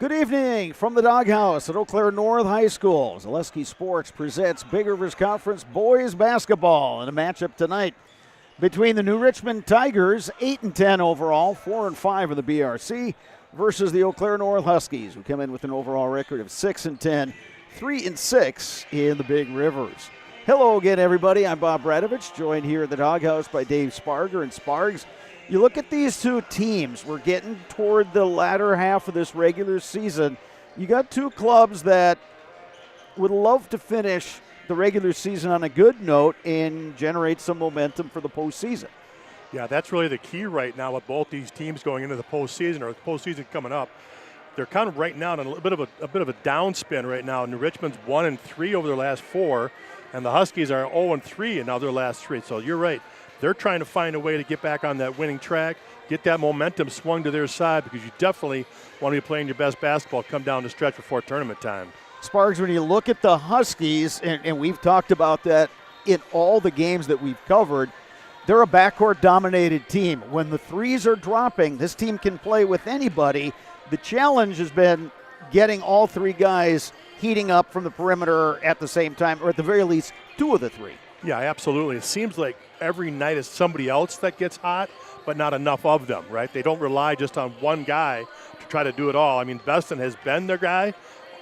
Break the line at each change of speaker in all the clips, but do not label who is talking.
Good evening from the Doghouse at Eau Claire North High School. Zaleski Sports presents Big Rivers Conference boys basketball in a matchup tonight between the New Richmond Tigers, 8-10 overall, 4-5 in the BRC, versus the Eau Claire North Huskies, who come in with an overall record of 6-10, 3-6 in the Big Rivers. Hello again, everybody. I'm Bob Bradovich, joined here at the Doghouse by Dave Sparger. And Spargs, you look at these two teams, we're getting toward the latter half of this regular season. You got two clubs that would love to finish the regular season on a good note and generate some momentum for the postseason.
Yeah, that's really the key right now with both these teams going into the postseason or the postseason coming up. They're kind of right now in a bit of a downspin right now. New Richmond's 1-3 over their last four, and the Huskies are 0-3 in now their last three. So you're right. They're trying to find a way to get back on that winning track, get that momentum swung to their side, because you definitely want to be playing your best basketball come down the stretch before tournament time.
Sparks, when you look at the Huskies, and we've talked about that in all the games that we've covered, they're a backcourt-dominated team. When the threes are dropping, this team can play with anybody. The challenge has been getting all three guys heating up from the perimeter at the same time, or at the very least, two of the three.
Yeah, absolutely. It seems like every night is somebody else that gets hot, but not enough of them, right? They don't rely just on one guy to try to do it all. I mean, Beston has been their guy,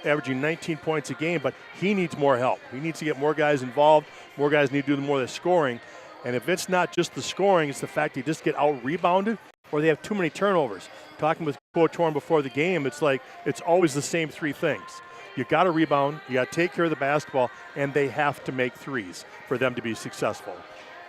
averaging 19 points a game, but he needs more help. He needs to get more guys involved. More guys need to do more of the scoring. And if it's not just the scoring, it's the fact they just get out-rebounded or they have too many turnovers. Talking with Coach Horn before the game, it's like it's always the same three things. You got to rebound, you got to take care of the basketball, and they have to make threes for them to be successful.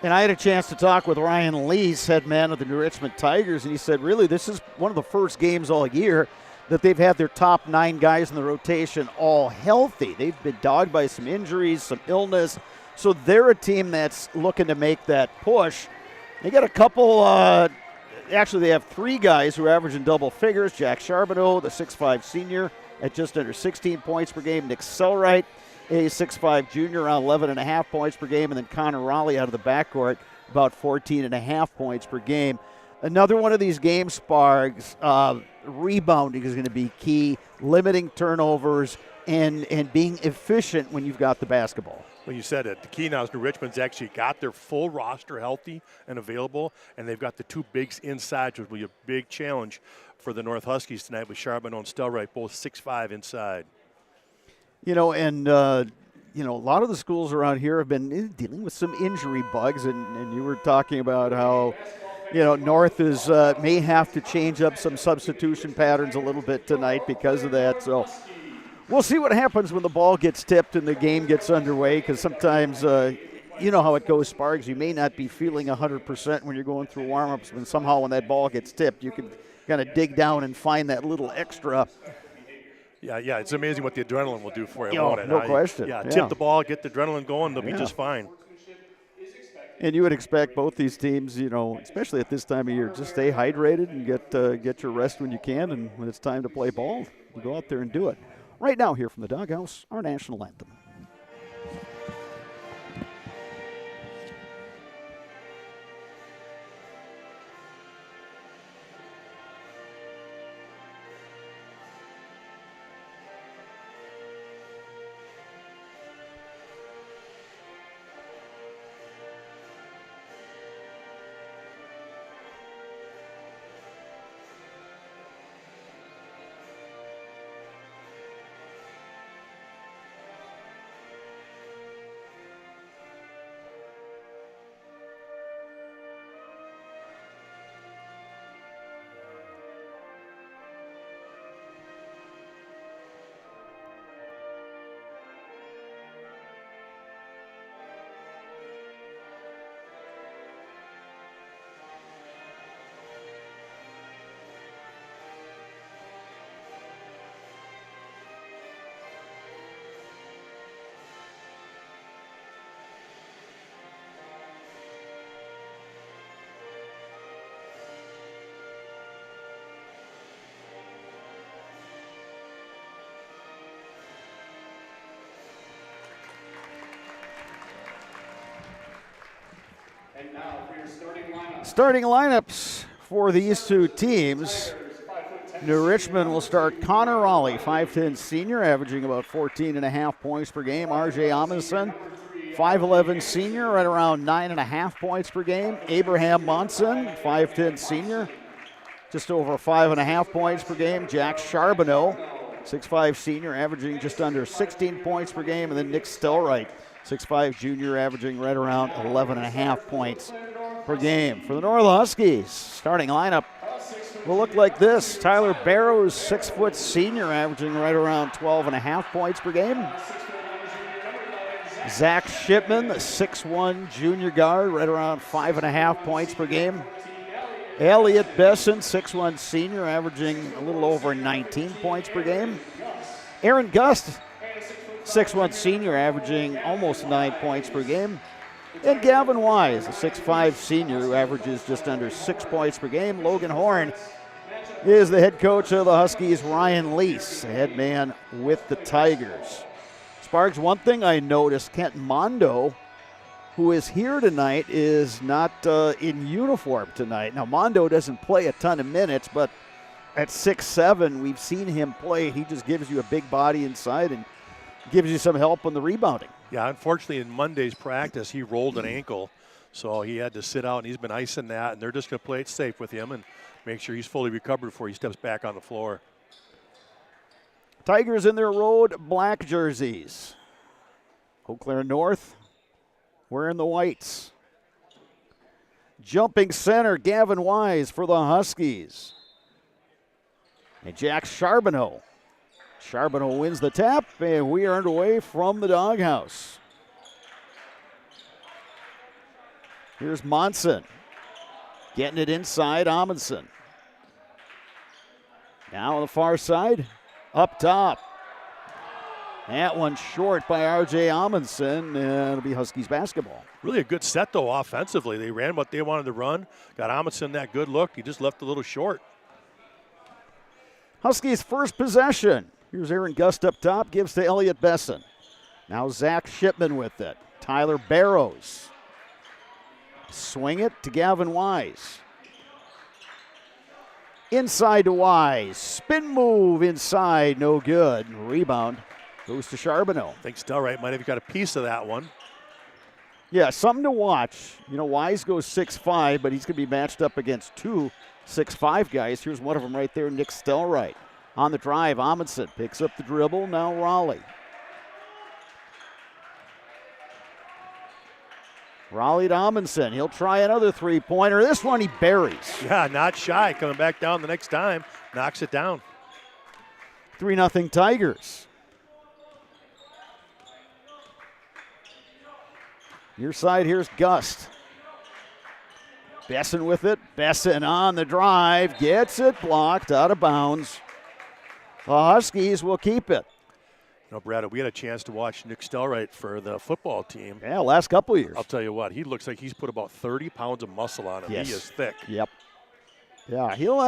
And I had a chance to talk with Ryan Lease, head man of the New Richmond Tigers, and he said, really, this is one of the first games all year that they've had their top 9 guys in the rotation all healthy. They've been dogged by some injuries, some illness, so they're a team that's looking to make that push. They got a couple, actually they have 3 guys who are averaging double figures. Jack Charbonneau, the 6'5 senior, at just under 16 points per game. Nick Sellwright, a 6'5 junior, around 11.5 points per game. And then Connor Raleigh out of the backcourt, about 14.5 points per game. Another one of these game Spargs, rebounding is going to be key, limiting turnovers and being efficient when you've got the basketball.
Well, you said it. The key now is New Richmond's actually got their full roster healthy and available, and they've got the 2 bigs inside, which will be a big challenge for the North Huskies tonight with Charbonneau and Stelwright, both 6'5 inside.
You know, and, a lot of the schools around here have been dealing with some injury bugs, and you were talking about how, North is may have to change up some substitution patterns a little bit tonight because of that. So we'll see what happens when the ball gets tipped and the game gets underway, because sometimes, you know how it goes, Sparks. You may not be feeling 100% when you're going through warm-ups, and somehow when that ball gets tipped, you can kind of dig down and find that little extra.
Yeah, it's amazing what the adrenaline will do for you, won't it?
No question.
Tip the ball, get the adrenaline going, they'll be just fine.
And you would expect both these teams, especially at this time of year, just stay hydrated and get your rest when you can, and when it's time to play ball, you go out there and do it. Right now, here from the Doghouse, our national anthem.
And now for your starting lineup.
Starting lineups for these two teams. New Richmond will start Connor Raleigh, 5'10 senior, averaging about 14.5 points per game. R.J. Amundsen, 5'11 senior, right around 9.5 points per game. Abraham Monson, 5'10 senior, just over 5.5 points per game. Jack Charbonneau, 6'5 senior, averaging just under 16 points per game. And then Nick Stelright, 6'5 junior, averaging right around 11.5 points per game. For the North Huskies, starting lineup will look like this. Tyler Barrows, 6 foot senior, averaging right around 12.5 points per game. Zach Shipman, the 6'1 junior guard, right around 5.5 points per game. Elliot Besson, 6'1 senior, averaging a little over 19 points per game. Aaron Gust, 6'1 senior, averaging almost 9 points per game. And Gavin Wise, a 6'5 senior, who averages just under 6 points per game. Logan Horn is the head coach of the Huskies. Ryan Lease, the head man with the Tigers. Sparks, one thing I noticed, Kent Mondo, who is here tonight, is not in uniform tonight. Now, Mondo doesn't play a ton of minutes, but at 6'7", we've seen him play. He just gives you a big body inside and gives you some help on the rebounding.
Yeah, unfortunately, in Monday's practice, he rolled an ankle, so he had to sit out, and he's been icing that, and they're just going to play it safe with him and make sure he's fully recovered before he steps back on the floor.
Tigers in their road black jerseys. Eau Claire North wearing the whites. Jumping center, Gavin Wise for the Huskies. And Jack Charbonneau. Charbonneau wins the tap, and we are underway from the doghouse. Here's Monson. Getting it inside, Amundsen. Now on the far side, up top. That one short by R.J. Amundsen, and it'll be Huskies basketball.
Really a good set, though, offensively. They ran what they wanted to run. Got Amundsen that good look. He just left a little short.
Huskies' first possession. Here's Aaron Gust up top, gives to Elliot Besson. Now Zach Shipman with it. Tyler Barrows. Swing it to Gavin Wise. Inside to Wise. Spin move inside, no good. Rebound goes to Charbonneau.
I think Stelright might have got a piece of that one.
Yeah, something to watch. You know, Wise goes 6'5", but he's going to be matched up against 2 6'5" guys. Here's one of them right there, Nick Stelright. On the drive, Amundsen picks up the dribble. Now Raleigh. Raleigh to Amundsen. He'll try another three-pointer. This one he buries.
Yeah, not shy. Coming back down the next time. Knocks it down.
3-0 Tigers. Your side, here's Gust. Besson with it. Besson on the drive. Gets it blocked out of bounds. The Huskies will keep it.
You know, Brad, we had a chance to watch Nick Stelright for the football team.
Yeah, last couple of years.
I'll tell you what, he looks like he's put about 30 pounds of muscle on him.
Yes.
He is thick.
Yep. Yeah, he'll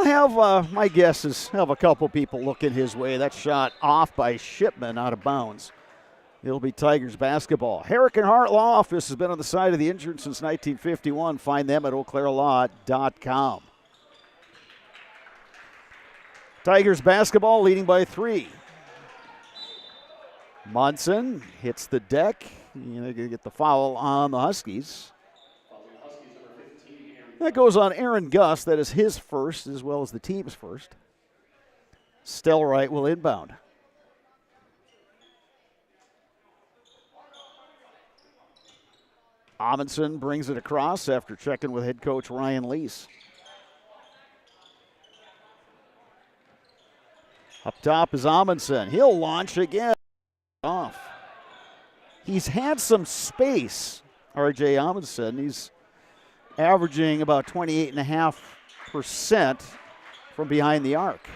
have, my guess is, have a couple people looking his way. That shot off by Shipman out of bounds. It'll be Tigers basketball. Herrick and Hart Law Office has been on the side of the injured since 1951. Find them at eauclairlaw.com. Tigers basketball leading by 3. Monson hits the deck. They're going to get the foul on the Huskies. That goes on Aaron Gust. That is his first as well as the team's first. Stelright will inbound. Amundsen brings it across after checking with head coach Ryan Lease. Up top is Amundsen. He'll launch again. Off. He's had some space, R.J. Amundsen. He's averaging about 28.5% from behind the arc.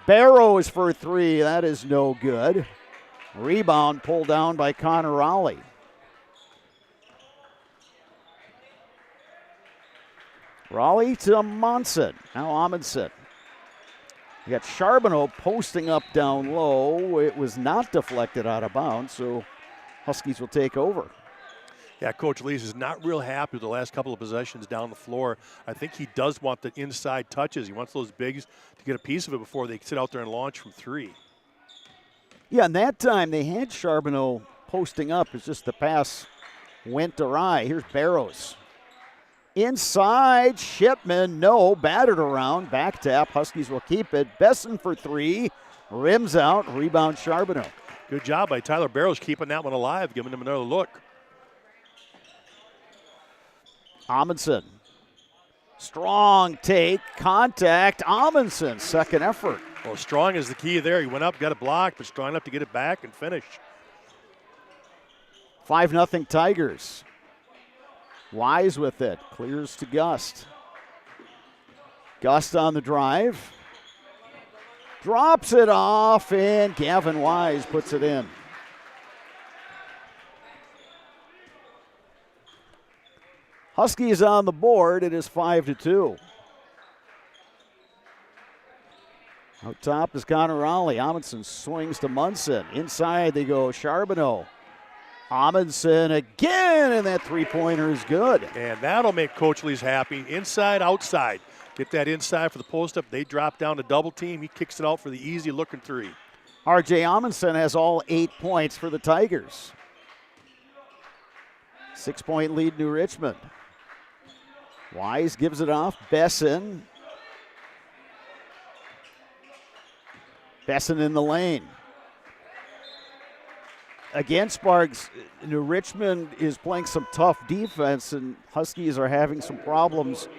Barrows for 3. That is no good. Rebound pulled down by Connor Raleigh. Raleigh to Monson. Now Amundsen. You got Charbonneau posting up down low. It was not deflected out of bounds, so Huskies will take over.
Yeah, Coach Lees is not real happy with the last couple of possessions down the floor. I think he does want the inside touches. He wants those bigs to get a piece of it before they sit out there and launch from three.
Yeah, and that time they had Charbonneau posting up. It's just the pass went awry. Here's Barrows. Inside, Shipman, no, battered around, back tap. Huskies will keep it. Besson for three, rims out, rebound Charbonneau.
Good job by Tyler Barrows keeping that one alive, giving him another look.
Amundsen, strong take, contact. Amundsen, second effort.
Well, strong is the key there. He went up, got a block, but strong enough to get it back and finish.
5-0 Tigers. Wise with it, clears to Gust. Gust on the drive. Drops it off, and Gavin Wise puts it in. Huskies on the board. It is 5-2. Out top is Connor Raleigh. Amundsen swings to Munson. Inside they go Charbonneau. Amundsen again, and that three-pointer is good.
And that'll make Coach Lees happy. Inside, outside. Get that inside for the post-up. They drop down to double team. He kicks it out for the easy-looking three.
R.J. Amundsen has all 8 points for the Tigers. 6-point lead, New Richmond. Wise gives it off. Besson. Besson in the lane. Again, Sparks, New Richmond is playing some tough defense, and Huskies are having some problems,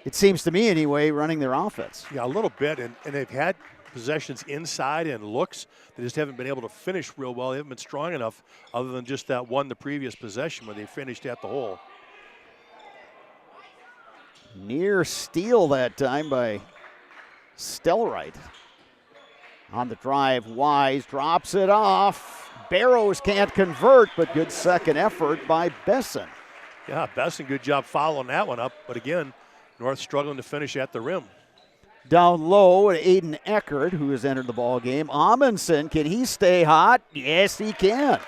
it seems to me anyway, running their offense.
Yeah, a little bit, and they've had possessions inside and looks. They just haven't been able to finish real well. They haven't been strong enough other than just that one, the previous possession where they finished at the hole.
Near steal that time by Stellright. On the drive, Wise drops it off. Barrows can't convert, but good second effort by Besson.
Yeah, Besson, good job following that one up. But again, North struggling to finish at the rim.
Down low, Aiden Eckert, who has entered the ball game. Amundsen, can he stay hot? Yes, he can.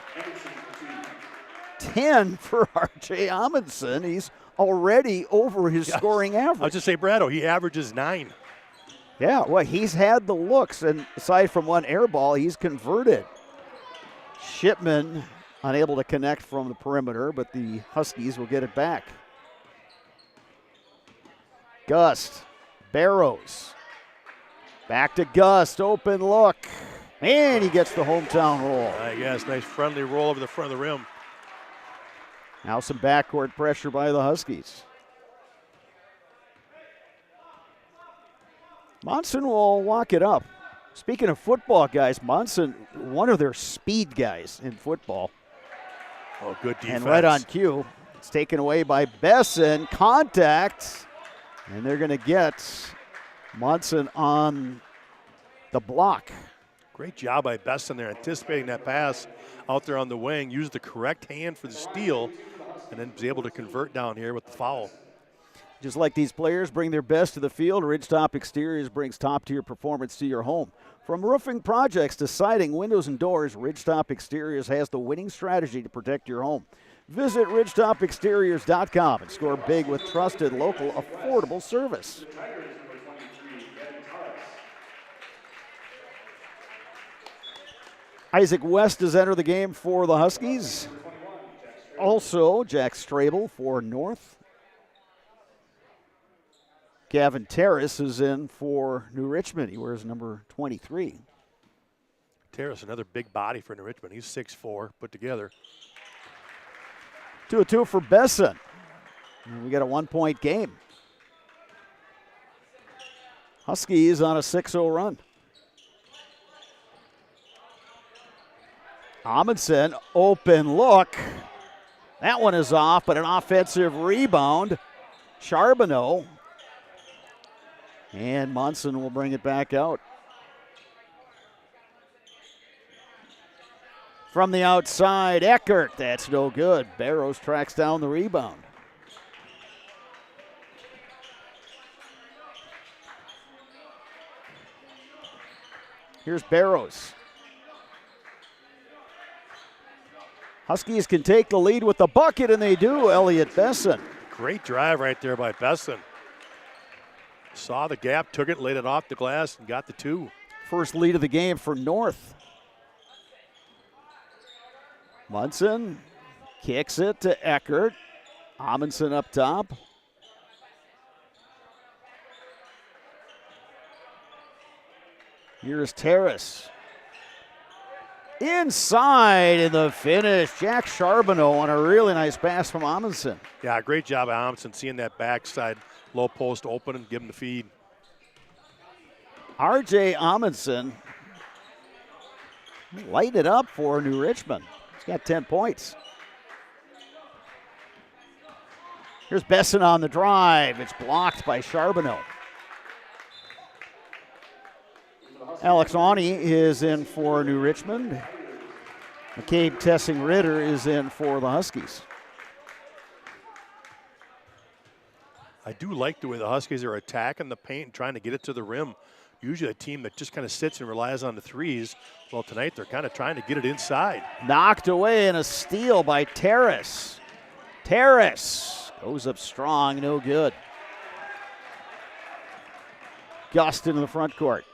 10 for R.J. Amundsen. He's already over his scoring average.
I was just say, Brado, he averages 9.
Yeah, well, he's had the looks, and aside from one air ball, he's converted. Shipman unable to connect from the perimeter, but the Huskies will get it back. Gust, Barrows, back to Gust, open look, and he gets the hometown roll.
I guess, nice friendly roll over the front of the rim.
Now some backcourt pressure by the Huskies. Monson will walk it up. Speaking of football guys, Monson, one of their speed guys in football.
Oh, good defense.
And right on cue, it's taken away by Besson. Contact, and they're going to get Monson on the block.
Great job by Besson there, anticipating that pass out there on the wing. Used the correct hand for the steal, and then was able to convert down here with the foul.
Just like these players bring their best to the field, Ridgetop Exteriors brings top-tier performance to your home. From roofing projects to siding, windows, and doors, Ridgetop Exteriors has the winning strategy to protect your home. Visit ridgetopexteriors.com and score big with trusted, local, affordable service. Isaac West has entered the game for the Huskies. Also, Jack Strabel for North. Gavin Terrace is in for New Richmond. He wears number 23.
Terrace, another big body for New Richmond. He's 6'4", put together.
2-2 for Besson. And we got a 1-point game. Huskies on a 6-0 run. Amundsen, open look. That one is off, but an offensive rebound. Charbonneau. And Monson will bring it back out. From the outside, Eckert. That's no good. Barrows tracks down the rebound. Here's Barrows. Huskies can take the lead with the bucket, and they do. Elliott Besson.
Great drive right there by Besson. Saw the gap, took it, laid it off the glass, and got the 2.
First lead of the game for North. Munson kicks it to Eckert. Amundsen up top. Here's Terrace. Inside in the finish. Jack Charbonneau on a really nice pass from Amundsen.
Yeah, great job by Amundsen seeing that backside low post open and give him the feed.
R.J. Amundsen lighting it up for New Richmond. He's got 10 points. Here's Besson on the drive. It's blocked by Charbonneau. Alex Awney is in for New Richmond. McCabe Tessing-Ritter is in for the Huskies.
I do like the way the Huskies are attacking the paint and trying to get it to the rim. Usually a team that just kind of sits and relies on the threes. Well, tonight they're kind of trying to get it inside.
Knocked away in a steal by Terrace. Terrace goes up strong, no good. Gust into the front court.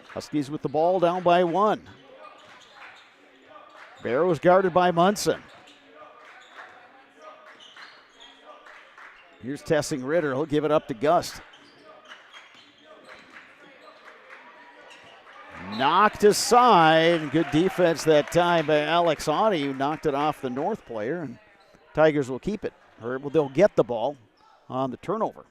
Huskies with the ball down by 1. Barrows guarded by Munson. Here's Tessing-Ritter. He'll give it up to Gust. Knocked aside. Good defense that time by Alex Awney, who knocked it off the North player. And Tigers will keep it. Or they'll get the ball on the turnover.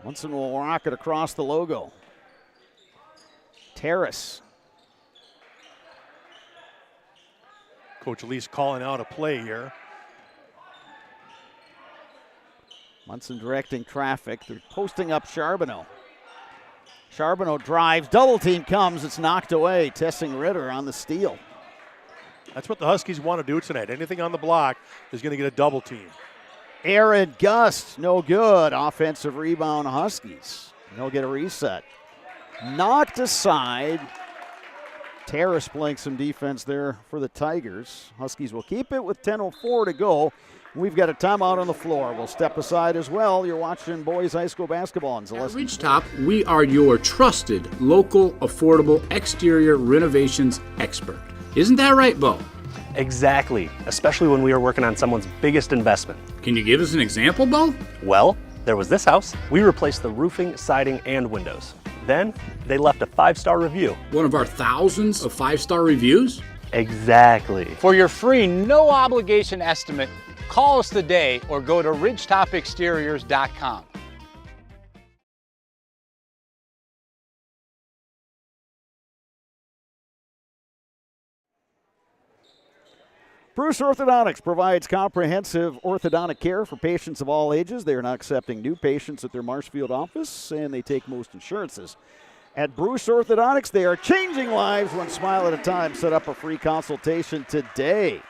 Munson will rock it across the logo. Terrace.
Coach Elise calling out a play here.
Munson directing traffic. They're posting up Charbonneau. Charbonneau drives. Double team comes. It's knocked away. Tessing-Ritter on the steal.
That's what the Huskies want to do tonight. Anything on the block is going to get a double team.
Aaron Gust, no good. Offensive rebound, Huskies. They'll get a reset. Knocked aside. Terrace playing some defense there for the Tigers. Huskies will keep it with 10:04 to go. We've got a timeout on the floor. We'll step aside as well. You're watching boys high school basketball in Zaleski.
At Ridgetop, we are your trusted, local, affordable exterior renovations expert. Isn't that right, Bo?
Exactly, especially when we are working on someone's biggest investment.
Can you give us an example, Bo?
Well, there was this house. We replaced the roofing, siding, and windows. Then they left a 5-star review.
One of our thousands of 5-star reviews?
Exactly.
For your free, no obligation estimate, call us today or go to ridgetopexteriors.com.
Bruce Orthodontics provides comprehensive orthodontic care for patients of all ages. They are not accepting new patients at their Marshfield office, and they take most insurances. At Bruce Orthodontics, they are changing lives one smile at a time. Set up a free consultation today.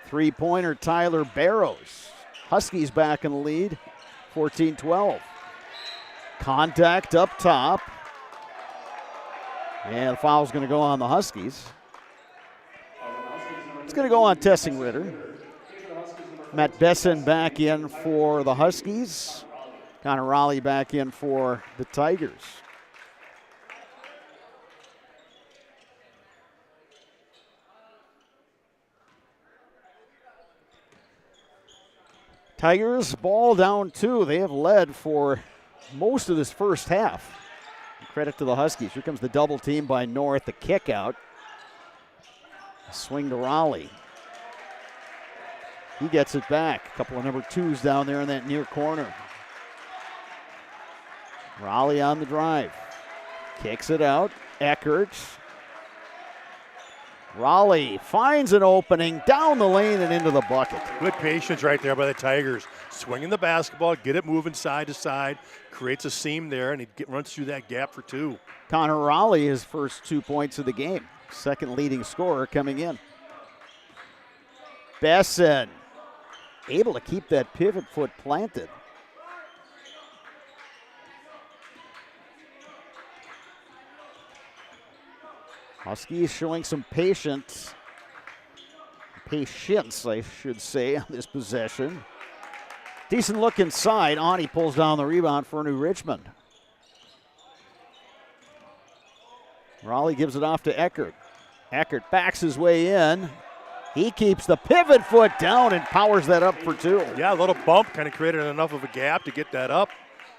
Three-pointer Tyler Barrows. Huskies back in the lead, 14-12. Contact up top. And the foul's going to go on the Huskies. It's going to go on Tessing-Ritter. Matt Besson back in for the Huskies. Connor Raleigh back in for the Tigers. Tigers ball down 2. They have led for most of this first half. Credit to the Huskies. Here comes the double team by North. The kick out. Swing to Raleigh. He gets it back. A couple of number 2s down there in that near corner. Raleigh on the drive. Kicks it out. Eckert. Raleigh finds an opening down the lane and into the bucket.
Good patience right there by the Tigers. Swinging the basketball, get it moving side to side, creates a seam there, and he runs through that gap for 2.
Connor Raleigh, his first 2 points of the game. Second leading scorer coming in. Besson able to keep that pivot foot planted. Huskies showing some patience, I should say, on this possession. Decent look inside. Ani pulls down the rebound for New Richmond. Raleigh gives it off to Eckert. Eckert backs his way in. He keeps the pivot foot down and powers that up for two.
Yeah, a little bump kind of created enough of a gap to get that up.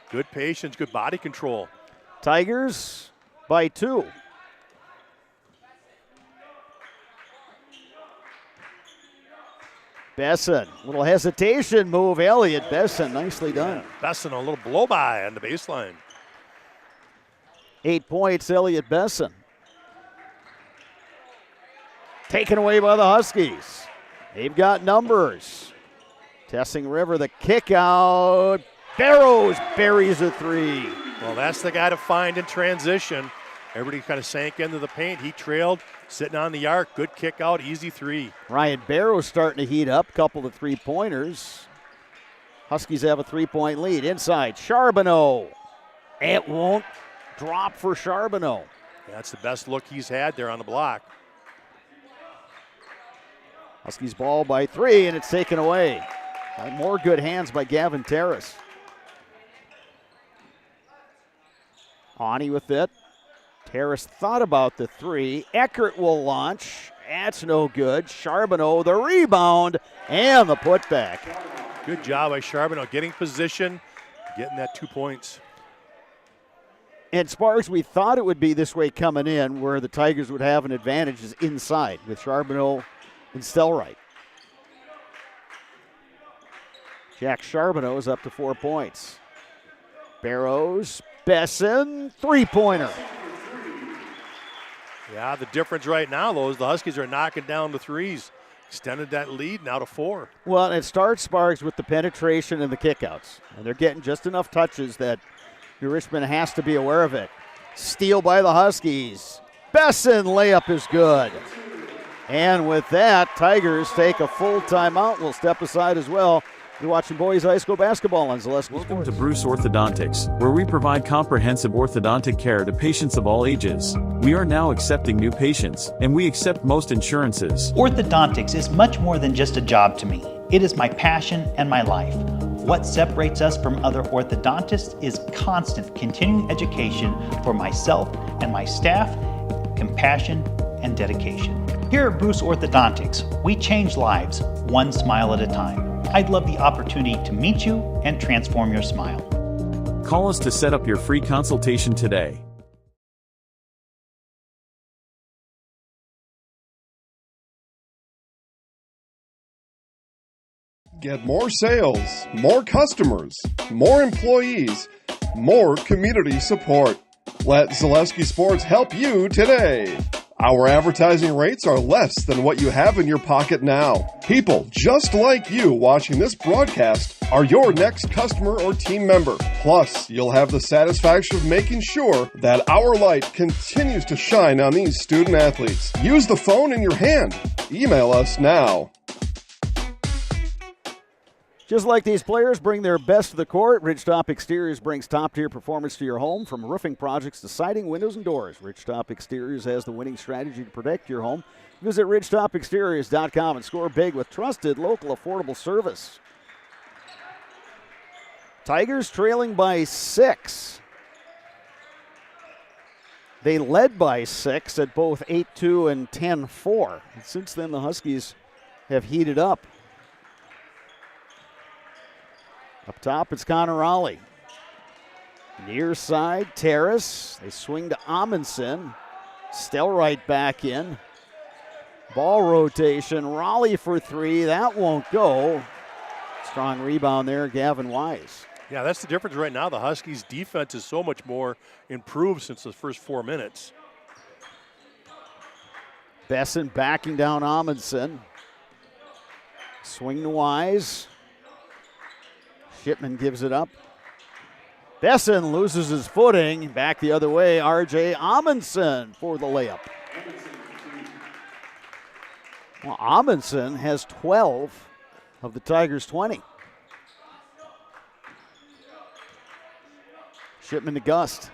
Good patience, good body control.
Tigers by 2. Besson, little hesitation move. Elliott Besson, nicely done.
Yeah, Besson, a little blow by on the baseline.
8 points, Elliott Besson. Taken away by the Huskies. They've got numbers. Tessing River, the kick out. Barrows buries a 3.
Well, that's the guy to find in transition. Everybody kind of sank into the paint. He trailed, sitting on the arc. Good kick out, easy 3.
Ryan Barrows starting to heat up. Couple of 3-pointers. Huskies have a 3-point lead. Inside, Charbonneau. It won't drop for Charbonneau.
That's the best look he's had there on the block.
Huskies ball by 3, and it's taken away. More good hands by Gavin Terrace. Ani with it. Terrace thought about the 3. Eckert will launch. That's no good. Charbonneau, the rebound, and the putback.
Good job by Charbonneau getting position, getting that 2 points.
And Sparks, we thought it would be this way coming in, where the Tigers would have an advantage is inside with Charbonneau and Stelright. Jack Charbonneau is up to 4 points. Barrows, Besson, 3-pointer.
Yeah, the difference right now, though, is the Huskies are knocking down the threes. Extended that lead now to 4.
Well, it starts, Sparks, with the penetration and the kickouts. And they're getting just enough touches that New Richmond has to be aware of it. Steal by the Huskies. Besson, layup is good. And with that, Tigers take a full timeout. We'll step aside as well. You're watching boys high school basketball on Zaleski Sports.
Welcome to Bruce Orthodontics, where we provide comprehensive orthodontic care to patients of all ages. We are now accepting new patients, and we accept most insurances.
Orthodontics is much more than just a job to me. It is my passion and my life. What separates us from other orthodontists is constant continuing education for myself and my staff, compassion, and dedication. Here at Bruce Orthodontics, we change lives one smile at a time. I'd love the opportunity to meet you and transform your smile.
Call us to set up your free consultation today.
Get more sales, more customers, more employees, more community support. Let Zaleski Sports help you today. Our advertising rates are less than what you have in your pocket now. People just like you watching this broadcast are your next customer or team member. Plus, you'll have the satisfaction of making sure that our light continues to shine on these student athletes. Use the phone in your hand. Email us now.
Just like these players bring their best to the court, Ridgetop Exteriors brings top-tier performance to your home. From roofing projects to siding, windows, and doors, Ridgetop Exteriors has the winning strategy to protect your home. Visit ridgetopexteriors.com and score big with trusted, local, affordable service. Tigers trailing by 6. They led by 6 at both 8-2 and 10-4. Since then, the Huskies have heated up. Up top, it's Connor Raleigh. Near side, Terrace. They swing to Amundsen. Stelright back in. Ball rotation. Raleigh for 3. That won't go. Strong rebound there, Gavin Wise.
Yeah, that's the difference right now. The Huskies' defense is so much more improved since the first 4 minutes.
Besson backing down Amundsen. Swing to Wise. Shipman gives it up. Besson loses his footing. Back the other way, R.J. Amundsen for the layup. Well, Amundsen has 12 of the Tigers' 20. Shipman to Gust.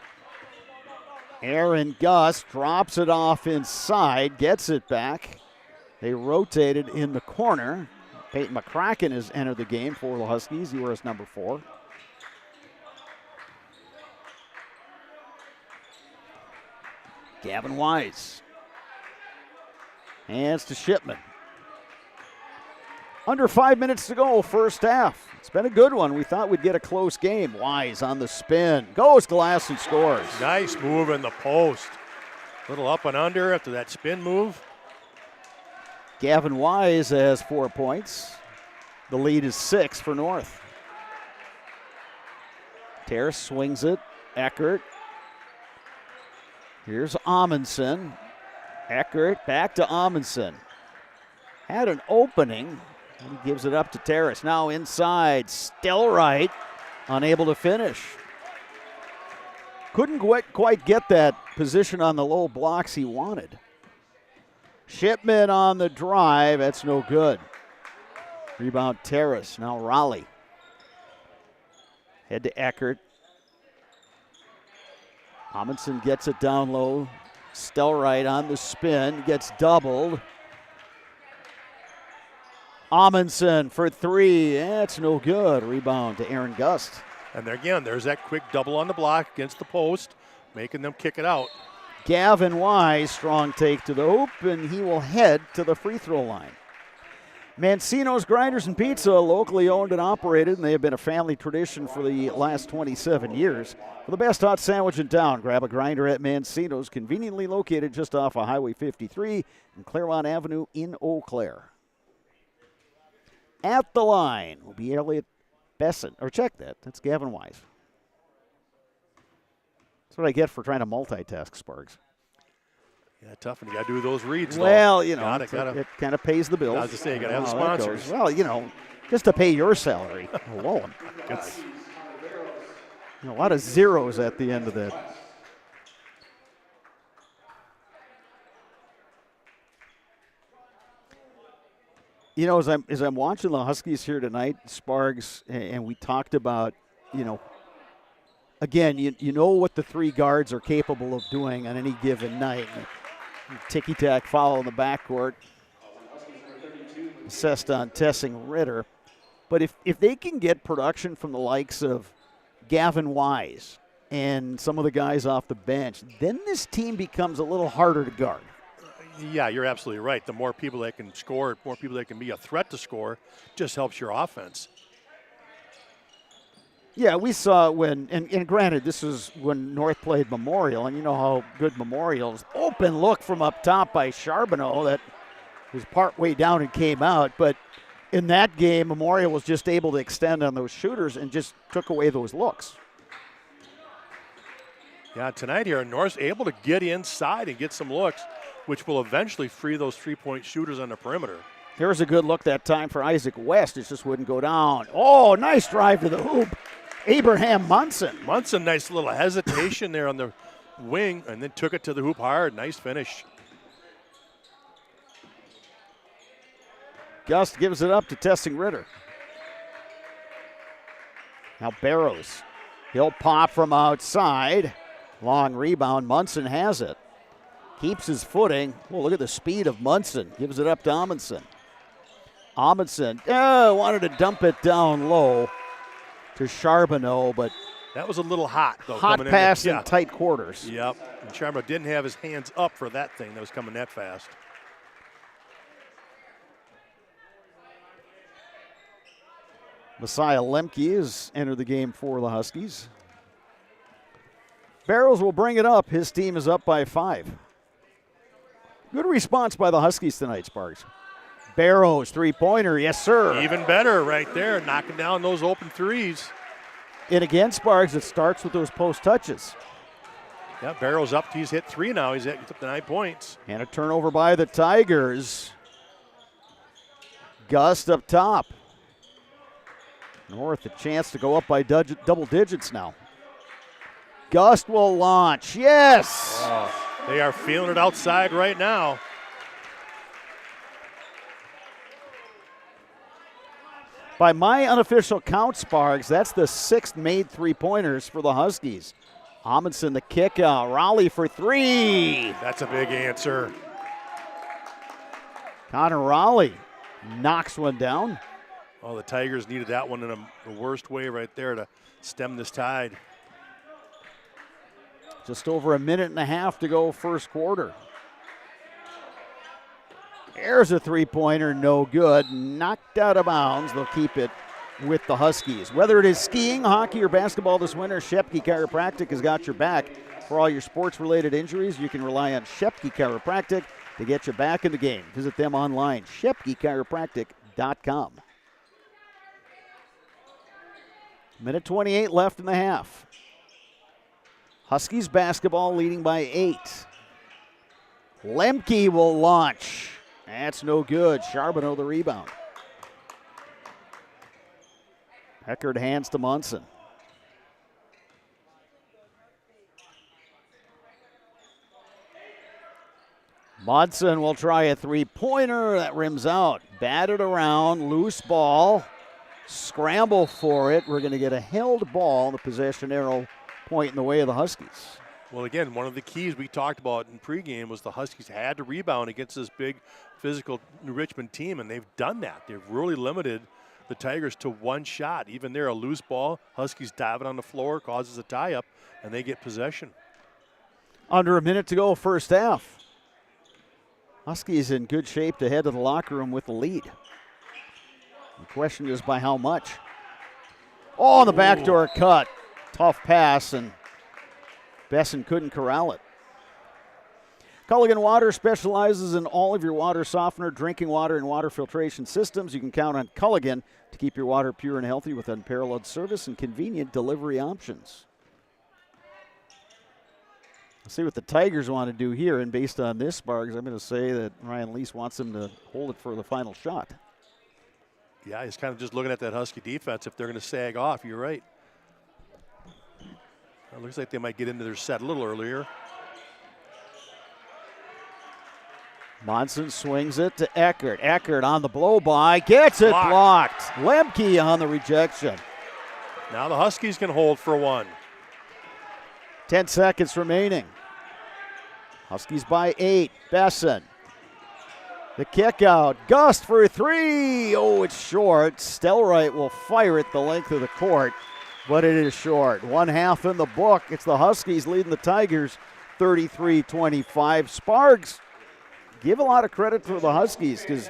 Aaron Gust drops it off inside, gets it back. They rotated in the corner. Peyton McCracken has entered the game for the Huskies. He wears number 4. Gavin Wise. Hands to Shipman. Under 5 minutes to go, first half. It's been a good one. We thought we'd get a close game. Wise on the spin. Goes glass and scores.
Nice move in the post. Little up and under after that spin move.
Gavin Wise has 4 points. The lead is 6 for North. Terrace swings it. Eckert. Here's Amundsen. Eckert back to Amundsen. Had an opening. And he gives it up to Terrace. Now inside. Still right. Unable to finish. Couldn't quite get that position on the low blocks he wanted. Shipman on the drive. That's no good. Rebound Terrace. Now Raleigh. Head to Eckert. Amundsen gets it down low. Stelrite on the spin. Gets doubled. Amundsen for 3. That's no good. Rebound to Aaron Gust.
And there again, there's that quick double on the block against the post, making them kick it out.
Gavin Wise, strong take to the hoop, and he will head to the free throw line. Mancino's Grinders and Pizza, locally owned and operated, and they have been a family tradition for the last 27 years. For the best hot sandwich in town, grab a grinder at Mancino's, conveniently located just off of Highway 53 and Claremont Avenue in Eau Claire. At the line will be Elliot Besson. Or check that. That's Gavin Wise. That's what I get for trying to multitask, Sparks.
Yeah, tough, and you got to do those reads.
Well, you know,
gotta,
it kind of pays the bills.
I was just saying, you got to have the sponsors.
Well, you know, just to pay your salary alone.
It's
a lot of zeros at the end of that. You know, as I'm watching the Huskies here tonight, Spargs, and we talked about, you know, again, you know what the 3 guards are capable of doing on any given night. Ticky-tack foul in the backcourt. Assessed on Tessing Ritter. But if they can get production from the likes of Gavin Wise and some of the guys off the bench, then this team becomes a little harder to guard.
Yeah, you're absolutely right. The more people that can score, more people that can be a threat to score, just helps your offense.
Yeah, we saw when, and granted, this is when North played Memorial, and you know how good Memorial is. Open look from up top by Charbonneau that was partway down and came out. But in that game, Memorial was just able to extend on those shooters and just took away those looks.
Yeah, tonight here, North's able to get inside and get some looks, which will eventually free those three-point shooters on the perimeter.
There's a good look that time for Isaac West. It just wouldn't go down. Oh, nice drive to the hoop. Abraham Munson.
Munson, nice little hesitation there on the wing, and then took it to the hoop hard. Nice finish.
Gust gives it up to Tessing Ritter. Now Barrows. He'll pop from outside. Long rebound. Munson has it. Keeps his footing. Oh, look at the speed of Munson. Gives it up to Amundsen. Amundsen wanted to dump it down low to Charbonneau, but
that was a little hot, though.
Hot pass in tight quarters.
Yep. And Charbonneau didn't have his hands up for that thing that was coming that fast.
Messiah Lemke has entered the game for the Huskies. Barrows will bring it up. His team is up by 5. Good response by the Huskies tonight, Sparks. Barrows, three-pointer, yes, sir.
Even better right there, knocking down those open threes.
And again, Sparks, it starts with those post touches.
Yeah, Barrows up. He's hit 3 now. He's up to 9 points.
And a turnover by the Tigers. Gust up top. North a chance to go up by double digits now. Gust will launch. Yes!
Oh, they are feeling it outside right now. By
my unofficial count, Sparks, that's the 6th made three-pointers for the Huskies. Amundsen the kick out. Raleigh for three.
That's a big answer.
Connor Raleigh knocks one down.
Oh, the Tigers needed that one in the worst way right there to stem this tide.
Just over a minute and a half to go first quarter. There's a three-pointer, no good. Knocked out of bounds. They'll keep it with the Huskies. Whether it is skiing, hockey, or basketball this winter, Shepke Chiropractic has got your back. For all your sports-related injuries, you can rely on Shepke Chiropractic to get you back in the game. Visit them online, shepkechiropractic.com. Minute 28 left in the half. Huskies basketball leading by 8. Lemke will launch. That's no good. Charbonneau the rebound. Eckert hands to Munson. Munson will try a three-pointer. That rims out. Batted around. Loose ball. Scramble for it. We're going to get a held ball. The possession arrow point in the way of the Huskies.
Well, again, one of the keys we talked about in pregame was the Huskies had to rebound against this big physical New Richmond team, and they've done that. They've really limited the Tigers to one shot. Even there, a loose ball, Huskies diving on the floor, causes a tie-up, and they get possession.
Under a minute to go first half. Huskies in good shape to head to the locker room with the lead. The question is by how much? Oh, the backdoor cut. Tough pass, and Besson couldn't corral it. Culligan Water specializes in all of your water softener, drinking water, and water filtration systems. You can count on Culligan to keep your water pure and healthy with unparalleled service and convenient delivery options. Let's see what the Tigers want to do here, and based on this, Sparks, I'm going to say that Ryan Lease wants them to hold it for the final shot.
Yeah, he's kind of just looking at that Husky defense. If they're going to sag off, you're right. It looks like they might get into their set a little earlier.
Monson swings it to Eckert. Eckert on the blow-by, gets it blocked. Lemke on the rejection.
Now the Huskies can hold for one.
10 seconds remaining. Huskies by 8. Besson. The kick out. Gust for three. Oh, it's short. Stelrite will fire it the length of the court, but it is short. 1/2 in the book. It's the Huskies leading the Tigers 33-25. Sparks, give a lot of credit for the Huskies because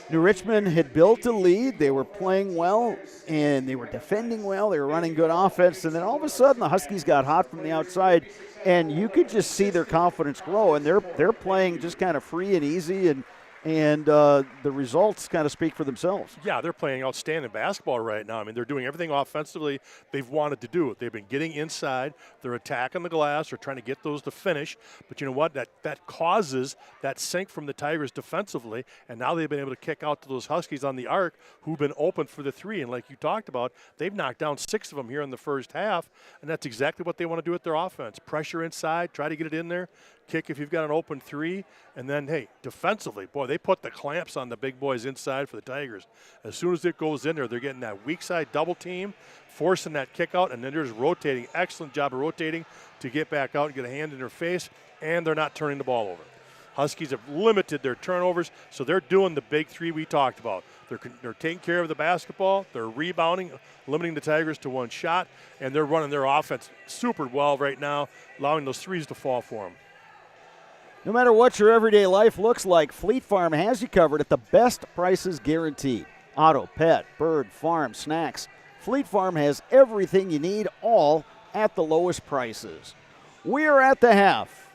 New Richmond had built a lead. They were playing well, and they were defending well. They were running good offense, and then all of a sudden the Huskies got hot from the outside, and you could just see their confidence grow, and they're playing just kind of free and easy, and the results kind of speak for themselves.
Yeah, they're playing outstanding basketball right now. I mean, they're doing everything offensively they've wanted to do. They've been getting inside. They're attacking the glass. They're trying to get those to finish. But you know what? That causes that sink from the Tigers defensively, and now they've been able to kick out to those Huskies on the arc who've been open for the three. And like you talked about, they've knocked down 6 of them here in the first half, and that's exactly what they want to do with their offense. Pressure inside, try to get it in there. Kick if you've got an open three, and then, hey, defensively, boy, they put the clamps on the big boys inside for the Tigers. As soon as it goes in there, they're getting that weak side double team, forcing that kick out, and then they're just rotating. Excellent job of rotating to get back out and get a hand in their face, and they're not turning the ball over. Huskies have limited their turnovers, so they're doing the big three we talked about. They're taking care of the basketball, they're rebounding, limiting the Tigers to one shot, and they're running their offense super well right now, allowing those threes to fall for them.
No matter what your everyday life looks like, Fleet Farm has you covered at the best prices guaranteed. Auto, pet, bird, farm, snacks. Fleet Farm has everything you need, all at the lowest prices. We are at the half.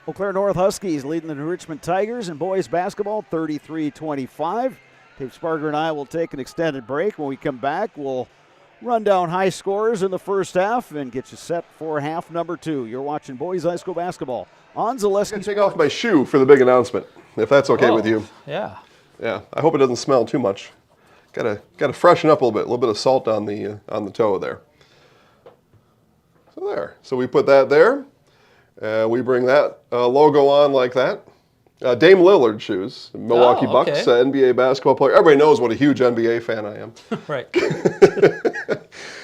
Eau Claire North Huskies leading the New Richmond Tigers in boys basketball 33-25. Dave Sparger and I will take an extended break. When we come back, we'll run down high scores in the first half and get you set for half number 2. You're watching boys high school basketball on Zaleski.
I'm going to take off my shoe for the big announcement, if that's okay with you.
Yeah.
Yeah, I hope it doesn't smell too much. Gotta freshen up a little bit of salt on the toe there. So there. So we put that there. We bring that logo on like that. Dame Lillard shoes, Milwaukee Bucks, NBA basketball player. Everybody knows what a huge NBA fan I am.
Right.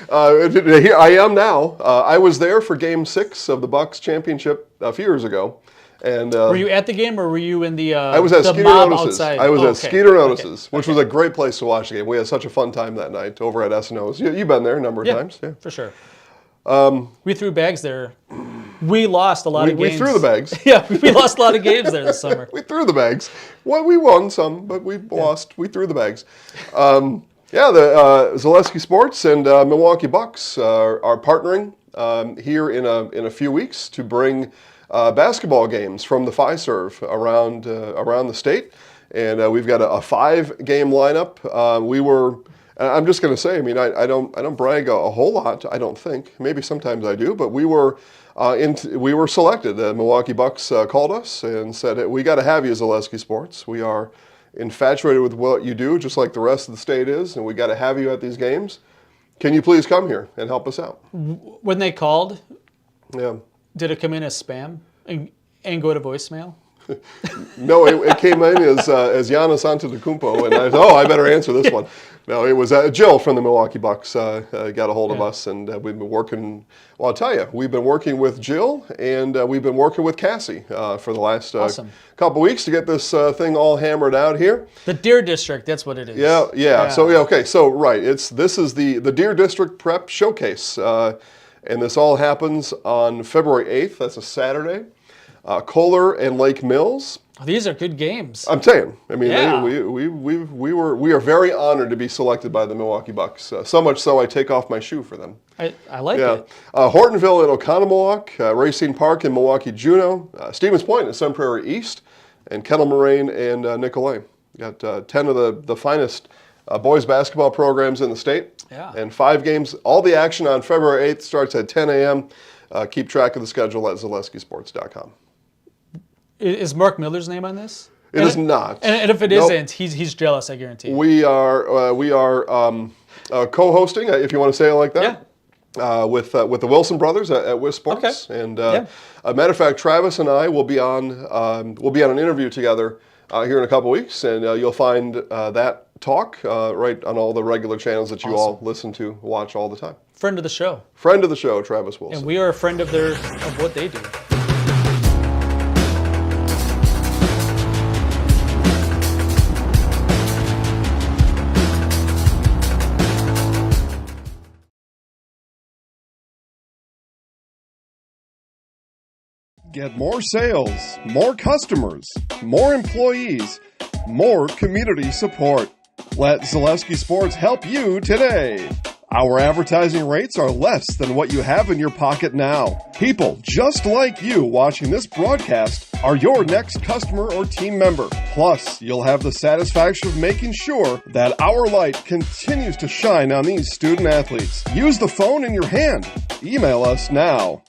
Here I am now. I was there for Game 6 of the Bucks championship a few years ago. And
were you at the game, or were you in the
I was at
the
Skeeter
mob
Notices.
outside?
I was at Skeeter Notices, which was a
Okay.
great place to watch the game. We had such a fun time that night over at S&O's. You've been there a number of times. Yeah,
for sure. We threw bags there. We lost a lot of games.
We threw the bags.
Yeah, we lost a lot of games there this summer.
We threw the bags. Well, we won some, but we lost. We threw the bags. The Zaleski Sports and Milwaukee Bucks are partnering here in a few weeks to bring basketball games from the Fiserv around the state, and we've got a 5-game lineup. I'm just going to say, I mean, I don't brag a whole lot. I don't think. Maybe sometimes I do, but we were selected. The Milwaukee Bucks called us and said, "We got to have you, Zaleski Sports. We are infatuated with what you do, just like the rest of the state is, and we got to have you at these games. Can you please come here and help us out?"
When they called,
yeah,
did it come in as spam and go to voicemail?
No, it came in as Giannis Antetokounmpo, and I thought, I better answer this one. No, it was Jill from the Milwaukee Bucks got a hold of us, and we've been working. Well, I'll tell you, we've been working with Jill, and we've been working with Cassie for the last couple weeks to get this thing all hammered out here.
The Deer District, that's what it is.
Yeah. So okay. So right, this is the Deer District Prep Showcase, and this all happens on February 8th. That's a Saturday. Kohler and Lake Mills.
Oh, these are good games.
I'm saying. I mean,
Yeah.
we are very honored to be selected by the Milwaukee Bucks. So much so, I take off my shoe for them.
I like it.
Hortonville and Oconomowoc, Racine Park and Milwaukee Juneau, Stevens Point and Sun Prairie East, and Kettle Moraine and Nicolay. Got 10 of the finest boys basketball programs in the state.
Yeah.
And 5 games. All the action on February 8th starts at 10 a.m. Keep track of the schedule at ZaleskiSports.com.
Is Mark Miller's name on this?
It is not.
And if it isn't, he's jealous, I guarantee.
We are co-hosting, if you want to say it like that, with the Wilson brothers at WIS Sports. Okay. And a matter of fact, Travis and I will be on an interview together here in a couple weeks, and you'll find that talk right on all the regular channels that you all listen to, watch all the time.
Friend of the show.
Friend of the show, Travis Wilson.
And we are a friend of what they do.
Get more sales, more customers, more employees, more community support. Let Zaleski Sports help you today. Our advertising rates are less than what you have in your pocket now. People just like you watching this broadcast are your next customer or team member. Plus, you'll have the satisfaction of making sure that our light continues to shine on these student athletes. Use the phone in your hand. Email us now.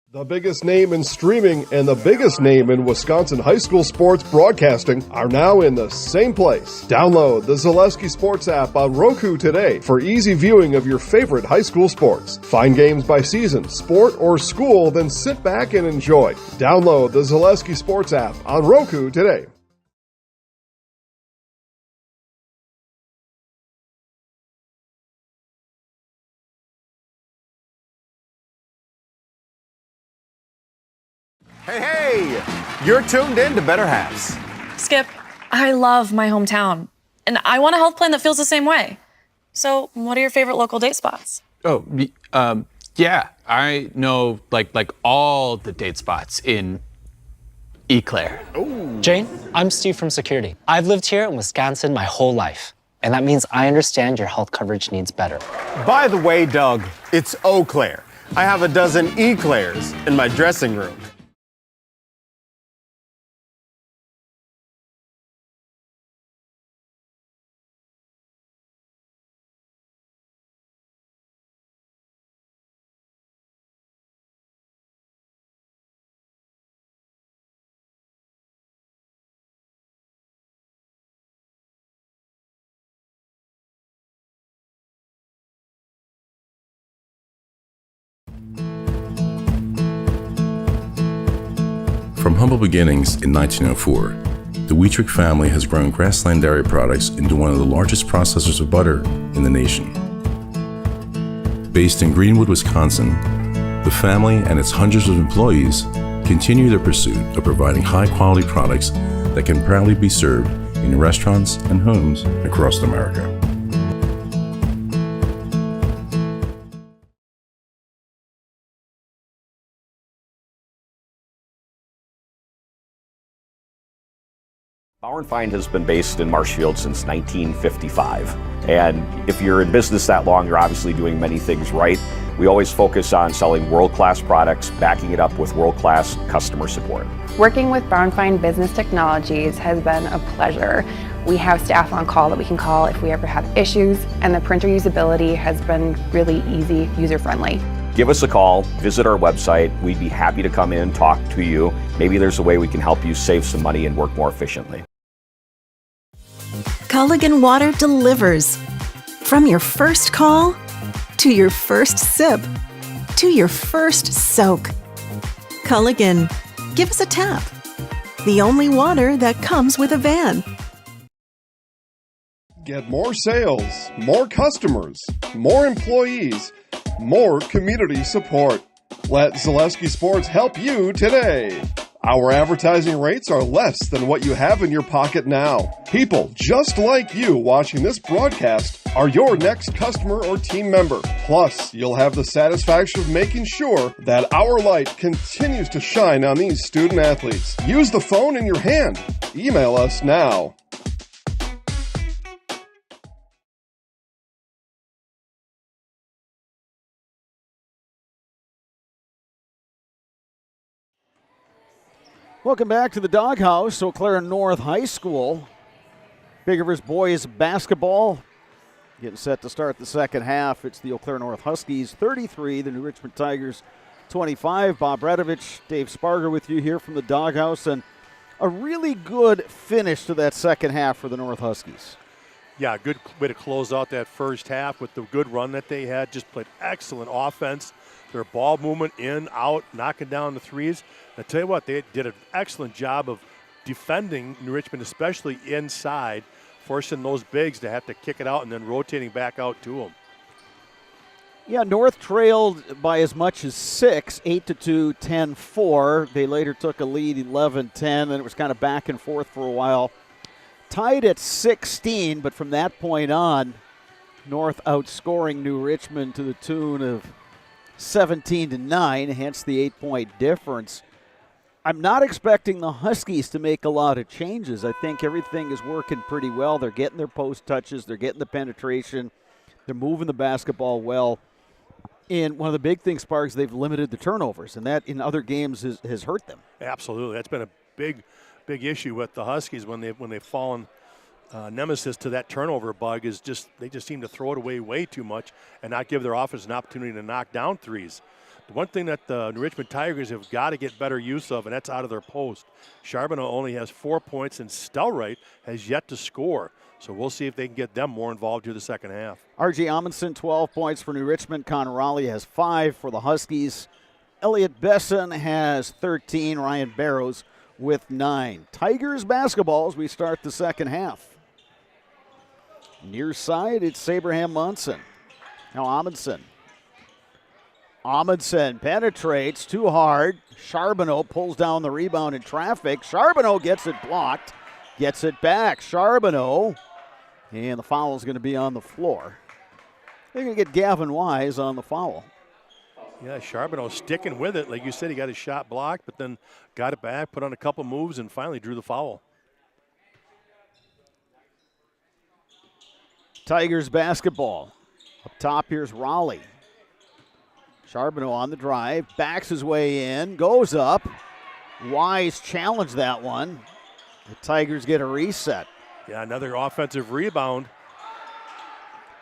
The biggest name in streaming and the biggest name in Wisconsin high school sports broadcasting are now in the same place. Download the Zaleski Sports app on Roku today for easy viewing of your favorite high school sports. Find games by season, sport, or school, then sit back and enjoy. Download the Zaleski Sports app on Roku today.
Hey, you're tuned in to Better Halves.
Skip, I love my hometown, and I want a health plan that feels the same way. So, what are your favorite local date spots?
Oh, yeah, I know like all the date spots in Eau Claire.
Ooh. Jane, I'm Steve from security. I've lived here in Wisconsin my whole life, and that means I understand your health coverage needs better.
By the way, Doug, it's Eau Claire. I have a dozen Eclairs in my dressing room.
From humble beginnings in 1904, the Wheatrick family has grown Grassland Dairy Products into one of the largest processors of butter in the nation. Based in Greenwood, Wisconsin, the family and its hundreds of employees continue their pursuit of providing high-quality products that can proudly be served in restaurants and homes across America.
Bauer & Feind has been based in Marshfield since 1955. And if you're in business that long, you're obviously doing many things right. We always focus on selling world-class products, backing it up with world-class customer support.
Working with Bauer & Feind Business Technologies has been a pleasure. We have staff on call that we can call if we ever have issues, and the printer usability has been really easy, user-friendly.
Give us a call, visit our website. We'd be happy to come in, talk to you. Maybe there's a way we can help you save some money and work more efficiently.
Culligan Water delivers. From your first call, to your first sip, to your first soak. Culligan, give us a tap. The only water that comes with a van.
Get more sales, more customers, more employees, more community support. Let Zaleski Sports help you today. Our advertising rates are less than what you have in your pocket now. People just like you watching this broadcast are your next customer or team member. Plus, you'll have the satisfaction of making sure that our light continues to shine on these student athletes. Use the phone in your hand. Email us now.
Welcome back to the Doghouse, Eau Claire North High School. Big Rivers boys basketball getting set to start the second half. It's the Eau Claire North Huskies 33, the New Richmond Tigers 25. Bob Redovich, Dave Sparger with you here from the Doghouse, and a really good finish to that second half for the North Huskies.
Yeah, good way to close out that first half with the good run that they had. Just played excellent offense. Their ball movement in, out, knocking down the threes. I tell you what, they did an excellent job of defending New Richmond, especially inside, forcing those bigs to have to kick it out and then rotating back out to them.
Yeah, North trailed by as much as 6, 8-2, 10-4. They later took a lead 11-10, and it was kind of back and forth for a while. Tied at 16, but from that point on, North outscoring New Richmond to the tune of 17-9, hence the 8-point difference. I'm not expecting the Huskies to make a lot of changes. I think everything is working pretty well. They're getting their post touches. They're getting the penetration. They're moving the basketball well. And one of the big things, Sparks, they've limited the turnovers, and that in other games has hurt them.
Absolutely. That's been a big issue with the Huskies when they've fallen nemesis to that turnover bug is just they just seem to throw it away way too much and not give their offense an opportunity to knock down threes. The one thing that the New Richmond Tigers have got to get better use of, and that's out of their post. Charbonneau only has 4 points, and Stelright has yet to score. So we'll see if they can get them more involved here the second half.
R.J. Amundsen, 12 points for New Richmond. Connor Raleigh has 5 for the Huskies. Elliot Besson has 13. Ryan Barrows with 9. Tigers basketball as we start the second half. Near side, it's Abraham Munson. Now Amundsen. Amundsen penetrates too hard. Charbonneau pulls down the rebound in traffic. Charbonneau gets it blocked. Gets it back. Charbonneau. And the foul is going to be on the floor. They're going to get Gavin Wise on the foul.
Yeah, Charbonneau sticking with it. Like you said, he got his shot blocked, but then got it back, put on a couple moves, and finally drew the foul.
Tigers basketball. Up top, here's Raleigh. Charbonneau on the drive, backs his way in, goes up. Wise challenged that one. The Tigers get a reset.
Yeah, another offensive rebound.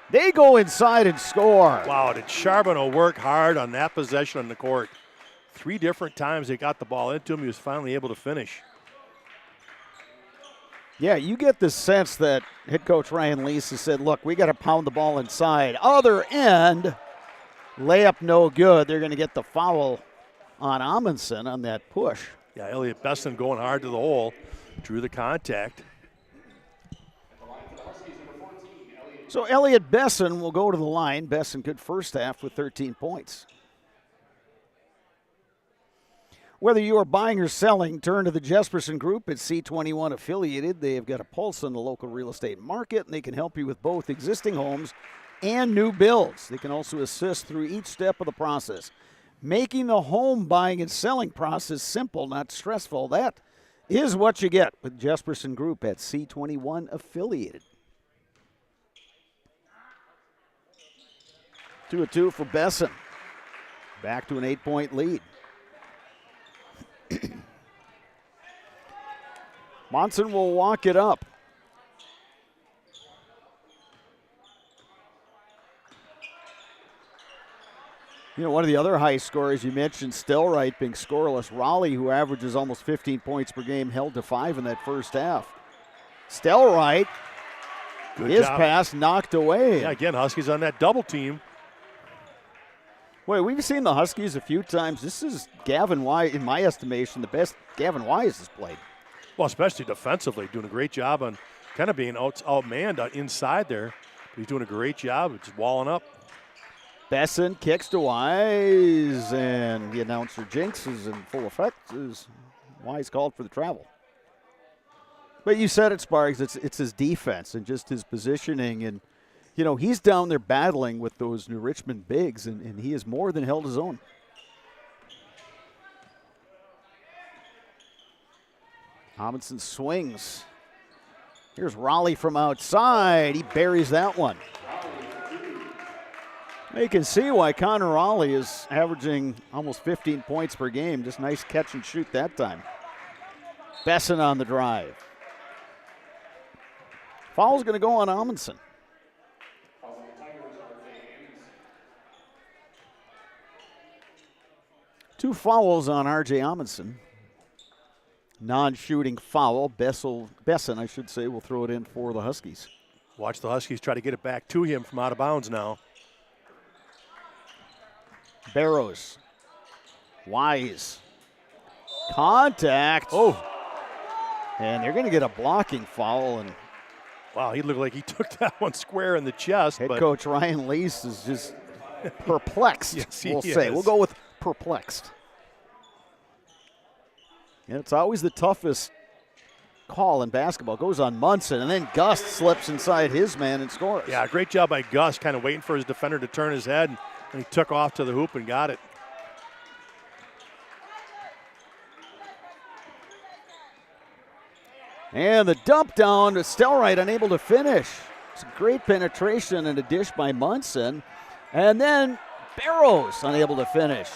They go inside and score.
Wow, did Charbonneau work hard on that possession on the court. 3 different times they got the ball into him. He was finally able to finish.
Yeah, you get the sense that head coach Ryan Lease has said, look, we got to pound the ball inside. Other end, layup no good. They're going to get the foul on Amundsen on that push.
Yeah, Elliott Besson going hard to the hole, drew the contact.
So Elliott Besson will go to the line. Besson good first half with 13 points. Whether you are buying or selling, turn to the Jesperson Group at C21 affiliated. They have got a pulse on the local real estate market, and they can help you with both existing homes and new builds. They can also assist through each step of the process, making the home buying and selling process simple, not stressful. That is what you get with Jesperson Group at C21 affiliated. 2-2 for Besson. Back to an 8-point lead. Monson will walk it up. You know, one of the other high scorers you mentioned, Stelrite being scoreless. Raleigh, who averages almost 15 points per game, held to 5 in that first half. Stelrite, his pass knocked away.
Yeah, again, Huskies on that double team.
Wait, we've seen the Huskies a few times. This is Gavin Wise, in my estimation, the best Gavin Wise has played.
Well, especially defensively, doing a great job on kind of being outmanned inside there. He's doing a great job of just walling up.
Besson kicks to Wise, and the announcer jinx is in full effect as Wise called for the travel. But you said it, Sparks, it's his defense and just his positioning. And, you know, he's down there battling with those New Richmond bigs, and he has more than held his own. Amundsen swings. Here's Raleigh from outside. He buries that one. You can see why Connor Raleigh is averaging almost 15 points per game. Just nice catch and shoot that time. Besson on the drive. Foul's going to go on Amundsen. Two fouls on R.J. Amundsen. Non-shooting foul. Besson, I should say, will throw it in for the Huskies.
Watch the Huskies try to get it back to him from out of bounds now.
Barrows. Wise. Contact.
Oh.
And they're going to get a blocking foul. And
wow, he looked like he took that one square in the chest.
Head coach Ryan Lease is just perplexed,
yes,
we'll say. We'll go with perplexed. And it's always the toughest call in basketball. Goes on Munson, and then Gus slips inside his man and scores.
Yeah, great job by Gus, kind of waiting for his defender to turn his head, and he took off to the hoop and got it.
And the dump down to Stelrite, unable to finish. It's a great penetration and a dish by Munson. And then Barrows unable to finish.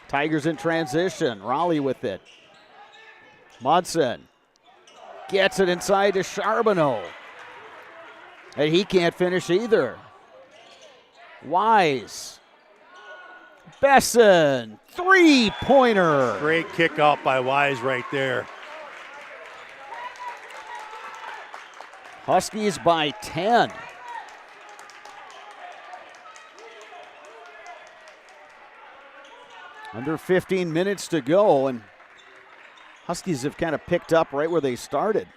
Tigers in transition. Raleigh with it. Munson gets it inside to Charbonneau. And he can't finish either. Wise. Besson, three-pointer.
Great kick out by Wise right there.
Huskies by 10. Under 15 minutes to go, and Huskies have kind of picked up right where they started.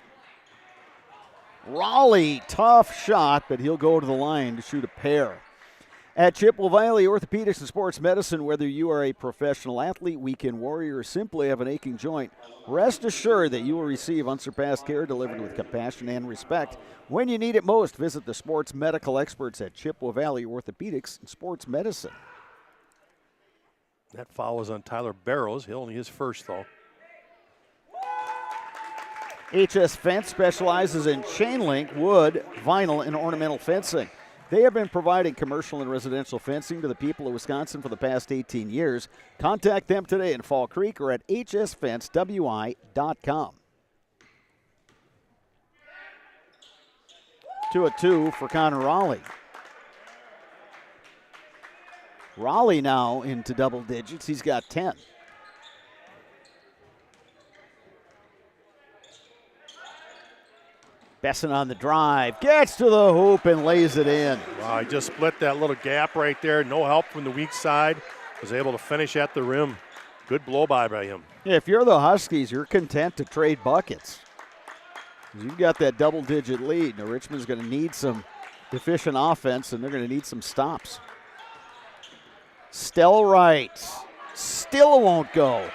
Raleigh, tough shot, but he'll go to the line to shoot a pair. At Chippewa Valley Orthopedics and Sports Medicine, whether you are a professional athlete, weekend warrior, or simply have an aching joint, rest assured that you will receive unsurpassed care delivered with compassion and respect. When you need it most, visit the sports medical experts at Chippewa Valley Orthopedics and Sports Medicine.
That foul was on Tyler Barrows. He'll only his first, though.
HS Fence specializes in chain link, wood, vinyl, and ornamental fencing. They have been providing commercial and residential fencing to the people of Wisconsin for the past 18 years. Contact them today in Fall Creek or at hsfencewi.com. 2-2 for Connor Raleigh. Raleigh now into double digits. He's got 10. Besson on the drive, gets to the hoop and lays it in.
Wow, he just split that little gap right there. No help from the weak side. Was able to finish at the rim. Good blow by him.
Yeah, if you're the Huskies, you're content to trade buckets. You've got that double-digit lead. Now, Richmond's going to need some efficient offense, and they're going to need some stops. Stellright still won't go.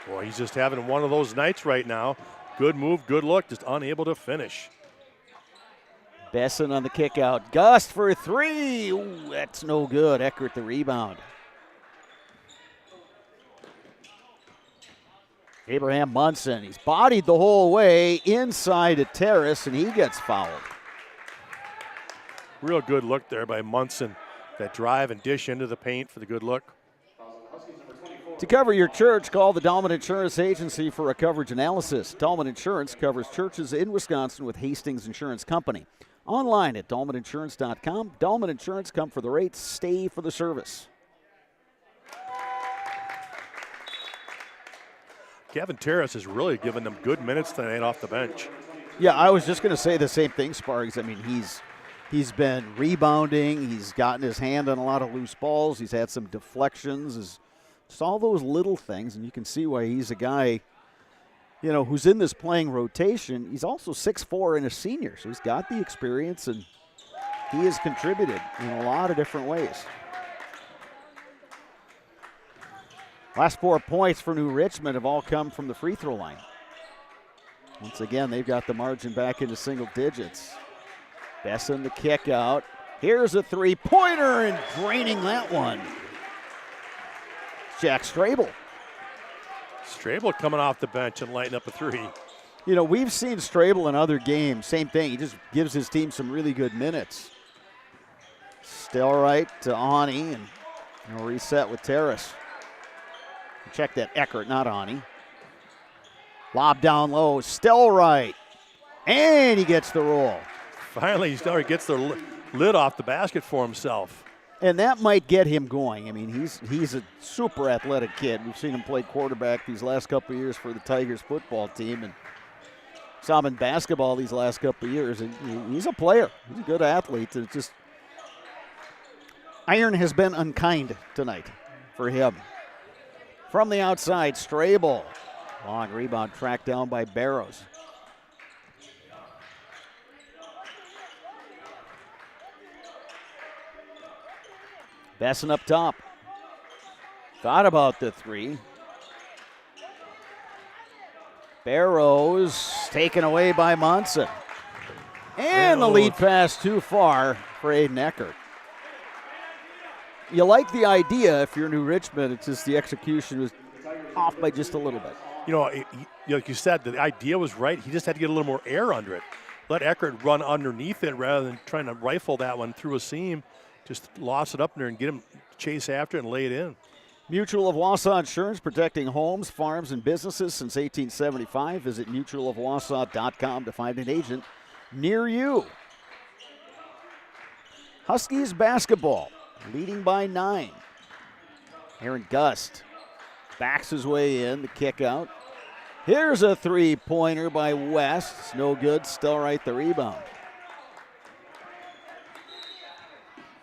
Boy, he's just having one of those nights right now. Good move, good look, just unable to finish.
Besson on the kick out. Gust for a three. Ooh, that's no good. Eckert the rebound. Abraham Munson, he's bodied the whole way inside a terrace, and he gets fouled.
Real good look there by Munson. That drive and dish into the paint for the good look.
To cover your church, call the Dahlman Insurance Agency for a coverage analysis. Dahlman Insurance covers churches in Wisconsin with Hastings Insurance Company. Online at DahlmanInsurance.com. Dahlman Insurance, come for the rates, stay for the service.
Gavin Terrace has really given them good minutes tonight off the bench.
Yeah, I was just going to say the same thing, Sparks. I mean, he's been rebounding. He's gotten his hand on a lot of loose balls. He's had some deflections. Just all those little things, and you can see why he's a guy, who's in this playing rotation. He's also 6'4" and a senior, so he's got the experience, and he has contributed in a lot of different ways. Last 4 points for New Richmond have all come from the free throw line. Once again, they've got the margin back into single digits. Besson the kick out. Here's a three-pointer and draining that one. Jack Strable.
Strable coming off the bench and lighting up a three.
We've seen Strable in other games. Same thing. He just gives his team some really good minutes. Stellright to Ani, and he'll reset with Terrace. Check that, Eckert, not Ani. Lob down low, Stellright. And he gets the roll.
Finally, he gets the lid off the basket for himself.
And that might get him going. I mean, he's a super athletic kid. We've seen him play quarterback these last couple of years for the Tigers football team, and saw him in basketball these last couple of years. And he's a player. He's a good athlete. And it's just iron has been unkind tonight for him. From the outside, Strable. Long rebound tracked down by Barrows. Besson up top. Thought about the three. Barrows taken away by Munson. And the lead pass too far for Aiden Eckert. You like the idea if you're New Richmond, it's just the execution was off by just a little bit.
Like you said, the idea was right. He just had to get a little more air under it. Let Eckert run underneath it rather than trying to rifle that one through a seam. Just loss it up there and get him chase after it and lay it in.
Mutual of Wausau Insurance, protecting homes, farms, and businesses since 1875. Visit mutualofwausau.com to find an agent near you. Huskies basketball, leading by 9. Aaron Gust backs his way in, the kick out. Here's a three-pointer by West. It's no good, Stellright the rebound.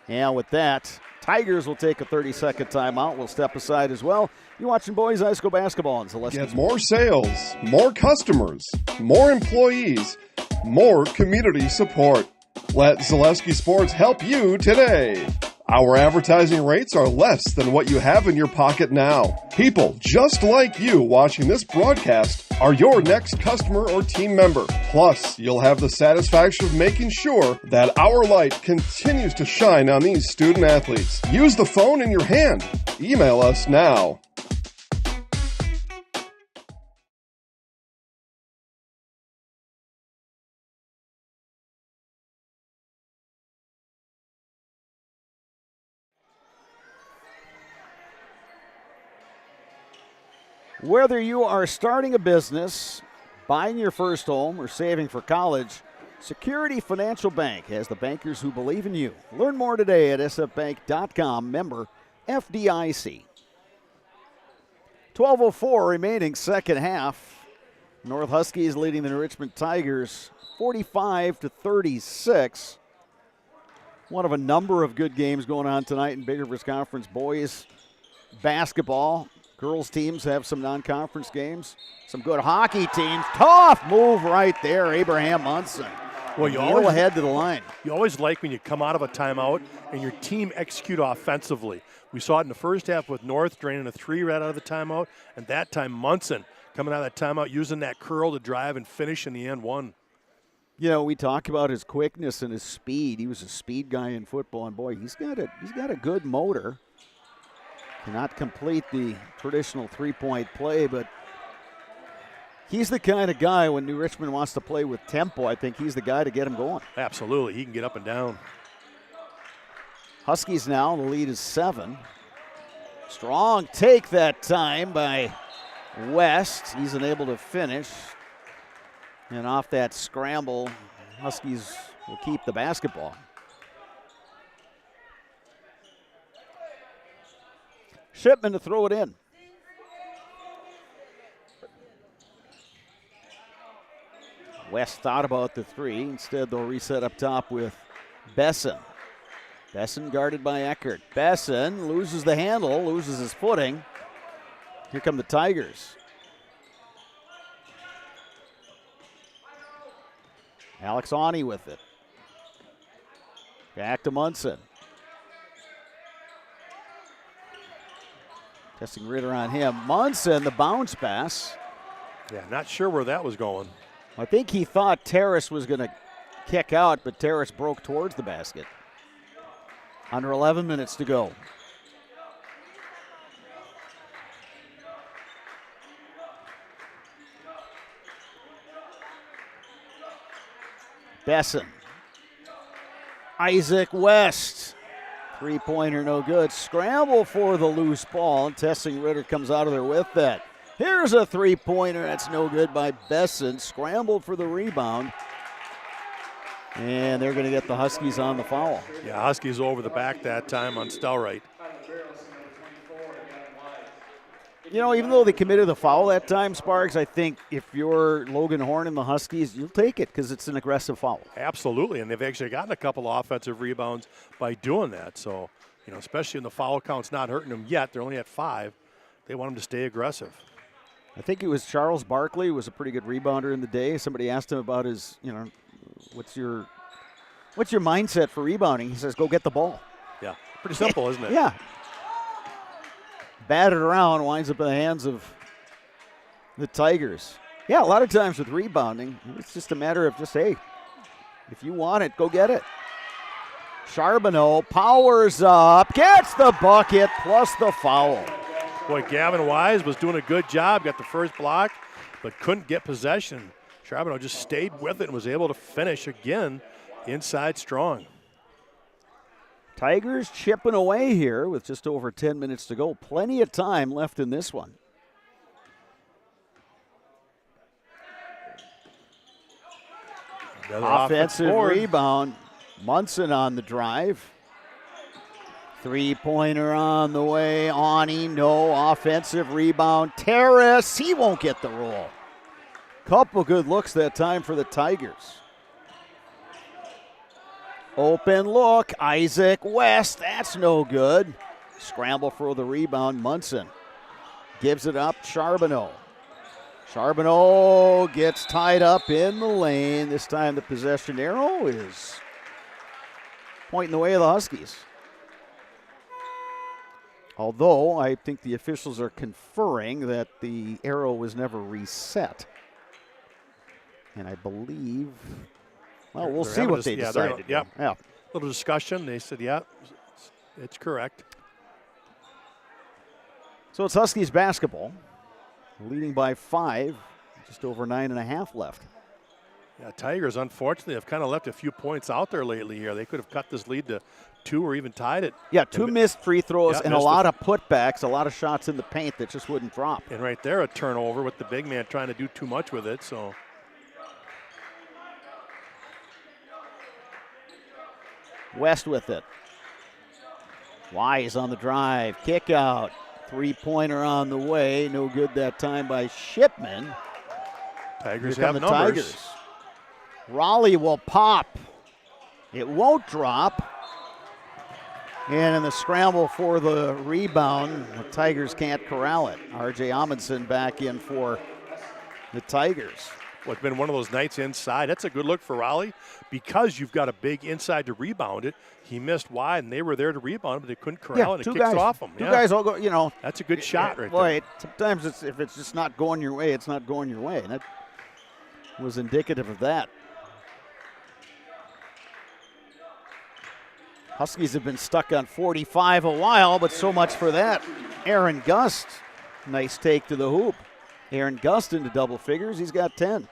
And with that, Tigers will take a 30-second timeout. We'll step aside as well. You're watching Boys High School basketball on Zaleski.
Get more sales, more customers, more employees, more community support. Let Zaleski Sports help you today. Our advertising rates are less than what you have in your pocket now. People just like you watching this broadcast are your next customer or team member. Plus, you'll have the satisfaction of making sure that our light continues to shine on these student athletes. Use the phone in your hand. Email us now.
Whether you are starting a business, buying your first home, or saving for college, Security Financial Bank has the bankers who believe in you. Learn more today at sfbank.com, member FDIC. 12:04 remaining second half. North Huskies leading the New Richmond Tigers 45-36. One of a number of good games going on tonight in Big Rivers Conference boys basketball. girls teams have some non-conference games. Some good hockey teams. Tough move right there, Abraham Munson.
Well, you
always head to the line.
You always like when you come out of a timeout and your team execute offensively. We saw it in the first half with North draining a 3 right out of the timeout, and that time Munson coming out of that timeout using that curl to drive and finish in the end one.
You know, we talk about his quickness and his speed. He was a speed guy in football, and boy, he's got a good motor. Cannot complete the traditional three-point play, but he's the kind of guy when New Richmond wants to play with tempo, I think he's the guy to get him going.
Absolutely. He can get up and down.
Huskies now, the lead is 7. Strong take that time by West. He's unable to finish. And off that scramble, Huskies will keep the basketball. Shipman to throw it in. West thought about the 3. Instead, they'll reset up top with Besson. Besson guarded by Eckert. Besson loses the handle, loses his footing. Here come the Tigers. Alex Awney with it. Back to Munson. Testing Ritter on him. Munson, the bounce pass.
Yeah, not sure where that was going.
I think he thought Terrace was going to kick out, but Terrace broke towards the basket. Under 11 minutes to go. Besson. Isaac West. Three-pointer no good. Scramble for the loose ball, and Testing Ritter comes out of there with that. Here's a three-pointer. That's no good by Besson. Scrambled for the rebound. And they're going to get the Huskies on the foul.
Yeah, Huskies over the back that time on Stelright.
You know, even though they committed the foul that time, Sparks, I think if you're Logan Horn and the Huskies, you'll take it because it's an aggressive foul.
Absolutely, and they've actually gotten a couple of offensive rebounds by doing that. So, you know, especially when the foul count's not hurting them yet. They're only at 5. They want them to stay aggressive.
I think it was Charles Barkley who was a pretty good rebounder in the day. Somebody asked him about his, you know, what's your mindset for rebounding? He says, go get the ball.
Yeah, pretty simple, isn't it?
Yeah. Batted around, winds up in the hands of the Tigers. Yeah, a lot of times with rebounding, it's just a matter of just, hey, if you want it, go get it. Charbonneau powers up, gets the bucket, plus the foul.
Boy, Gavin Wise was doing a good job, got the first block, but couldn't get possession. Charbonneau just stayed with it and was able to finish again inside strong.
Tigers chipping away here with just over 10 minutes to go. Plenty of time left in this one. Offensive rebound. Munson on the drive. Three-pointer on the way. Awney, no. Offensive rebound. Terrace, he won't get the roll. Couple good looks that time for the Tigers. Open look. Isaac West, that's no good. Scramble for the rebound. Munson gives it up. Charbonneau. Charbonneau gets tied up in the lane. This time the possession arrow is pointing the way of the Huskies. Although I think the officials are conferring that the arrow was never reset. And I believe, well, we'll see what they decide to do.
Yeah,
yeah.
Little discussion. They said, yeah, it's correct.
So it's Huskies basketball, leading by 5, just over 9.5 left.
Yeah, Tigers, unfortunately, have kind of left a few points out there lately here. They could have cut this lead to 2 or even tied it.
Yeah, 2 missed free throws and a lot of putbacks, a lot of shots in the paint that just wouldn't drop.
And right there, a turnover with the big man trying to do too much with it. So
West with it. Wise on the drive. Kick out. Three-pointer on the way. No good that time by Shipman.
Tigers
Here come
have
the
numbers.
Tigers. Raleigh will pop. It won't drop. And in the scramble for the rebound, the Tigers can't corral it. R.J. Amundsen back in for the Tigers.
Well, it's been one of those nights inside. That's a good look for Raleigh because you've got a big inside to rebound it. He missed wide, and they were there to rebound it, but they couldn't corral it. It kicks off them.
Two guys all go,
That's a good shot right
there.
there.
Sometimes if it's just not going your way, it's not going your way. And that was indicative of that. Huskies have been stuck on 45 a while, but so much for that. Aaron Gust, nice take to the hoop. Aaron Gust into double figures. He's got 10.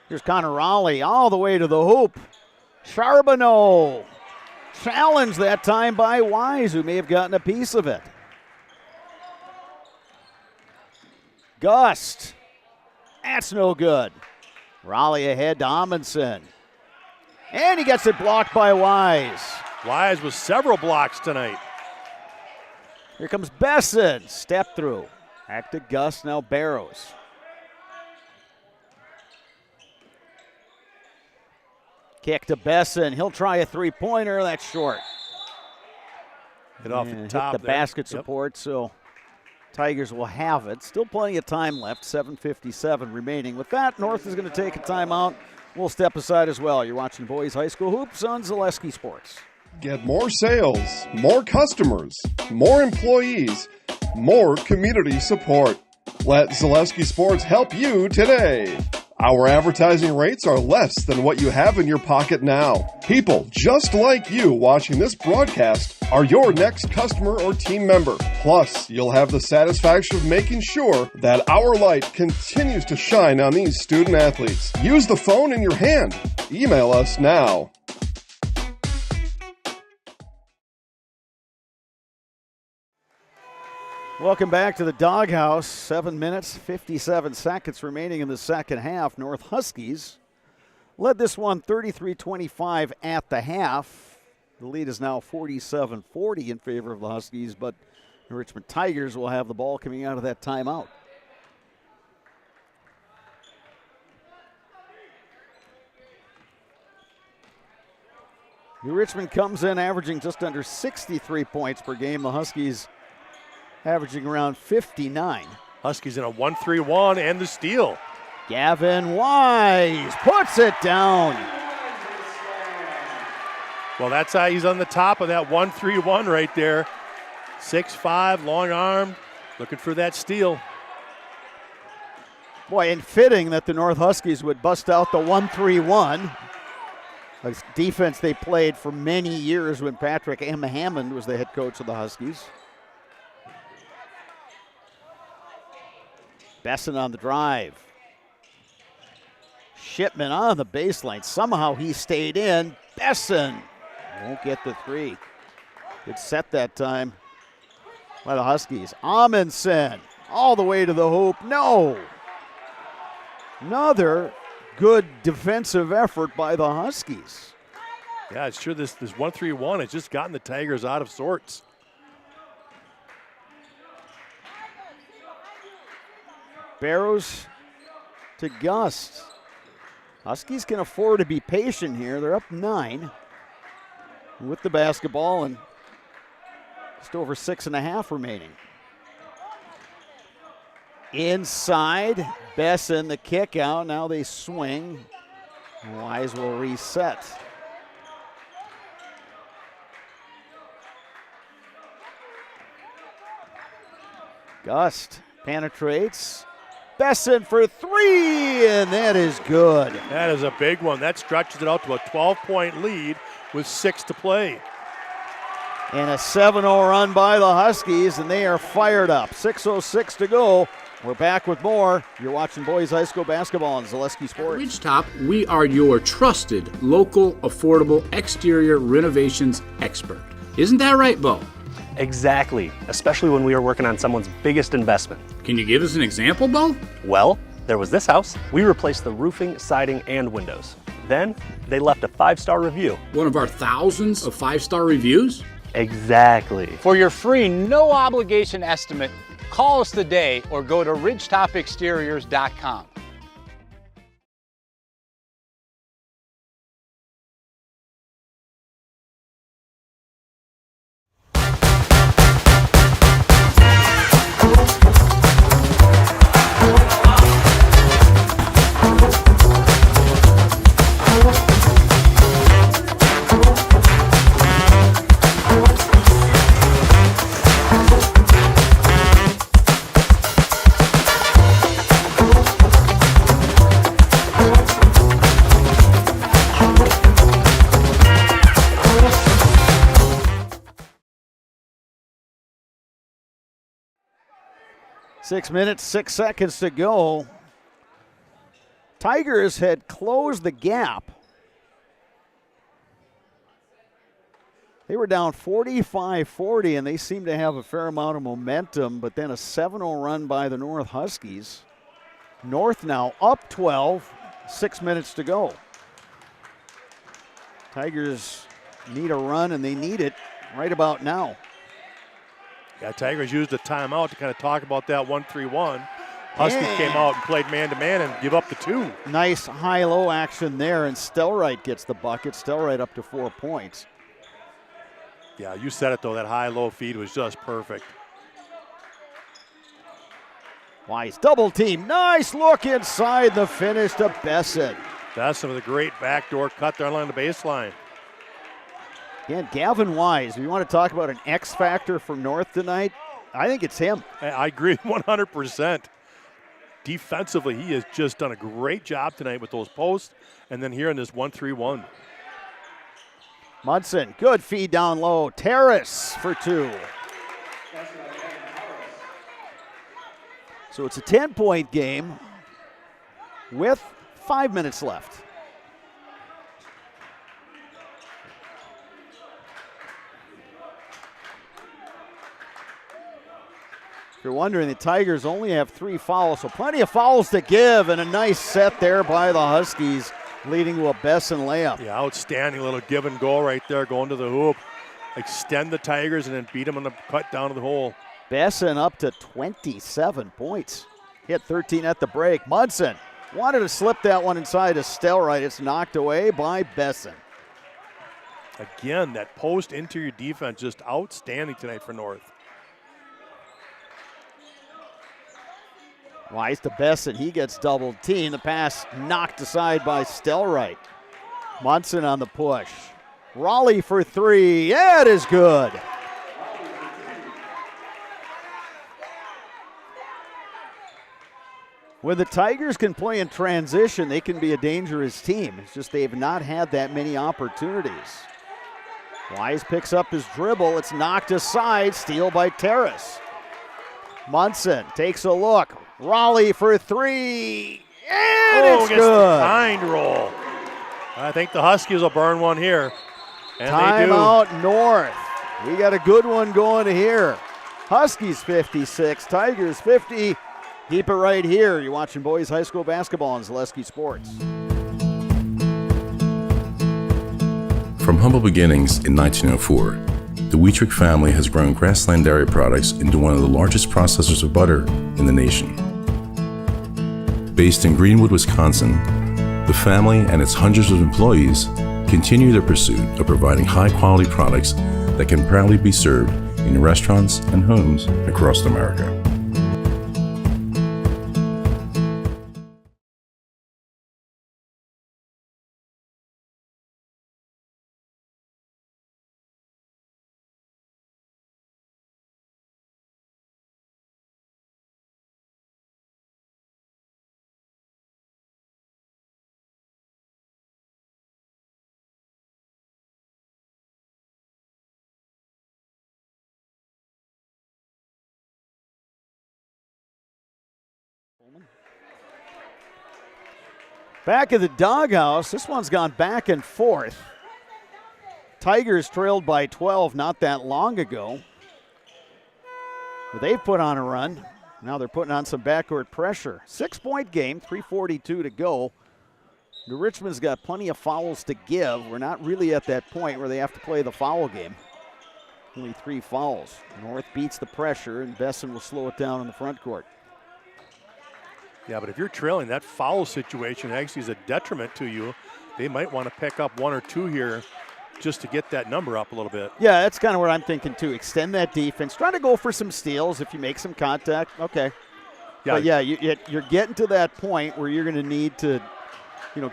Here's Connor Raleigh all the way to the hoop. Charbonneau challenged that time by Wise, who may have gotten a piece of it. Gust. That's no good. Raleigh ahead to Amundsen. And he gets it blocked by Wise.
Wise with several blocks tonight.
Here comes Besson. Step through. Back to Gust, now Barrows. Kick to Besson. He'll try a three-pointer. That's short.
Hit off the top
hit the basket support, so Tigers will have it. Still plenty of time left, 7:57 remaining. With that, North is going to take a timeout. We'll step aside as well. You're watching Boys High School Hoops on Zaleski Sports.
Get more sales, more customers, more employees, more community support. Let Zaleski Sports help you today. Our advertising rates are less than what you have in your pocket now. People just like you watching this broadcast are your next customer or team member. Plus, you'll have the satisfaction of making sure that our light continues to shine on these student athletes. Use the phone in your hand. Email us now.
Welcome back to the Doghouse. 7 minutes, 57 seconds remaining in the second half. North Huskies led this one 33-25 at the half. The lead is now 47-40 in favor of the Huskies, but the Richmond Tigers will have the ball coming out of that timeout. New Richmond comes in averaging just under 63 points per game. The Huskies averaging around 59.
Huskies in a 1-3-1 and the steal.
Gavin Wise puts it down.
Well, that's how he's on the top of that 1-3-1 right there. 6'5", long arm, looking for that steal.
Boy, and fitting that the North Huskies would bust out the 1-3-1. A defense they played for many years when Patrick M. Hammond was the head coach of the Huskies. Besson on the drive. Shipman on the baseline. Somehow he stayed in. Besson won't get the three. Good set that time by the Huskies. Amundsen all the way to the hoop. No. Another good defensive effort by the Huskies.
Yeah, it's sure this 1-3-1 has just gotten the Tigers out of sorts.
Barrows to Gust. Huskies can afford to be patient here. They're up 9 with the basketball and just over 6.5 remaining. Inside, Besson, the kick out. Now they swing. Wise will reset. Gust penetrates. Besson for three, and that is good.
That is a big one. That stretches it out to a 12-point lead with 6 to play.
And a 7-0 run by the Huskies, and they are fired up. 6:06 to go. We're back with more. You're watching Boys High School basketball on Zaleski Sports.
At Ridgetop, we are your trusted, local, affordable exterior renovations expert. Isn't that right, Bo?
Exactly, especially when we are working on someone's biggest investment.
Can you give us an example, Bo?
Well, there was this house. We replaced the roofing, siding, and windows. Then they left a 5-star review.
One of our thousands of 5-star reviews?
Exactly.
For your free, no obligation estimate, Call us today or go to ridgetopexteriors.com.
Six minutes, 6 seconds to go. Tigers had closed the gap. They were down 45-40, and they seem to have a fair amount of momentum, but then a 7-0 run by the North Huskies. North now up 12, 6 minutes to go. Tigers need a run, and they need it right about now.
Yeah, Tigers used a timeout to kind of talk about that 1-3-1. Huskies came out and played man-to-man and give up the 2.
Nice high-low action there, and Stellright gets the bucket. Stellright up to 4 points.
Yeah, you said it, though. That high-low feed was just perfect.
Wise double team. Nice look inside the finish to Besson.
Besson with a great backdoor cut there along the baseline.
Again, Gavin Wise, if you want to talk about an X factor for North tonight, I think it's him.
I agree 100%. Defensively, he has just done a great job tonight with those posts, and then here in this 1-3-1.
Munson, good feed down low. Terrace for 2. So it's a 10-point game with 5 minutes left. If you're wondering, the Tigers only have 3 fouls, so plenty of fouls to give, and a nice set there by the Huskies, leading to a Besson layup.
Yeah, outstanding little give and go right there, going to the hoop. Extend the Tigers and then beat them on the cut down to the hole.
Besson up to 27 points. Hit 13 at the break. Munson wanted to slip that one inside to Stellright. It's knocked away by Besson.
Again, that post interior defense just outstanding tonight for North.
Wise to Besson. He gets double teamed. The pass knocked aside by Stellright. Munson on the push. Raleigh for 3. Yeah, it is good. When the Tigers can play in transition, they can be a dangerous team. It's just they've not had that many opportunities. Wise picks up his dribble. It's knocked aside. Steal by Terrace. Munson takes a look. Raleigh for 3. And it's
gets
good.
The behind roll. I think the Huskies will burn one here. And
Timeout North. We got a good one going here. Huskies 56, Tigers 50. Keep it right here. You're watching boys high school basketball on Zaleski Sports.
From humble beginnings in 1904, the Wheatrick family has grown Grassland Dairy Products into one of the largest processors of butter in the nation. Based in Greenwood, Wisconsin, the family and its hundreds of employees continue their pursuit of providing high-quality products that can proudly be served in restaurants and homes across America.
Back at the doghouse, this one's gone back and forth. Tigers trailed by 12 not that long ago. But they've put on a run. Now they're putting on some backcourt pressure. 6-point game, 3:42 to go. New Richmond's got plenty of fouls to give. We're not really at that point where they have to play the foul game. Only 3 fouls. North beats the pressure, and Besson will slow it down in the front court.
Yeah, but if you're trailing, that foul situation actually is a detriment to you. They might want to pick up 1 or 2 here just to get that number up a little bit.
Yeah, that's kind of what I'm thinking too. Extend that defense. Try to go for some steals. If you make some contact, okay. Yeah, but yeah, you're getting to that point where you're going to need to,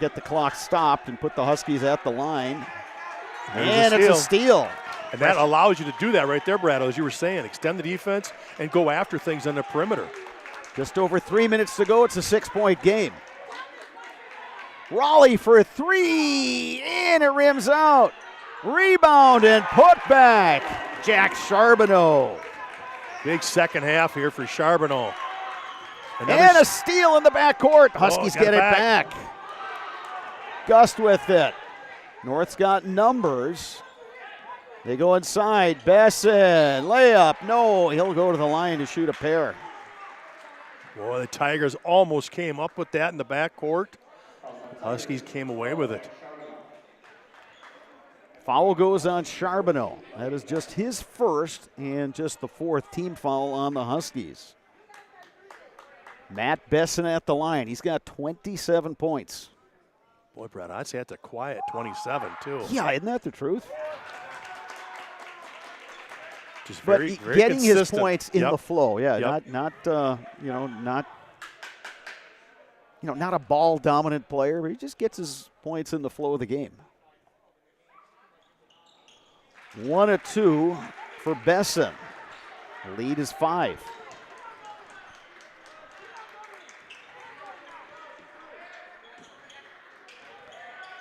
get the clock stopped and put the Huskies at the line. And it's a steal.
And that allows you to do that right there, Brad, as you were saying. Extend the defense and go after things on the perimeter.
Just over 3 minutes to go. It's a 6-point game. Raleigh for a 3, and it rims out. Rebound and put back. Jack Charbonneau.
Big second half here for Charbonneau.
And a steal in the backcourt. Huskies get it back. Gust with it. North's got numbers. They go inside. Besson, layup. No, he'll go to the line to shoot a pair.
Boy, the Tigers almost came up with that in the backcourt. Huskies came away with it.
Foul goes on Charbonneau. That is just his first and just the 4th team foul on the Huskies. Matt Besson at the line. He's got 27 points.
Boy, Brad, I'd say that's a quiet 27, too.
Yeah, isn't that the truth?
Just
but
very
getting
consistent.
His points in the flow. Yeah, not a ball dominant player, but he just gets his points in the flow of the game. 1 of 2 for Besson. The lead is 5.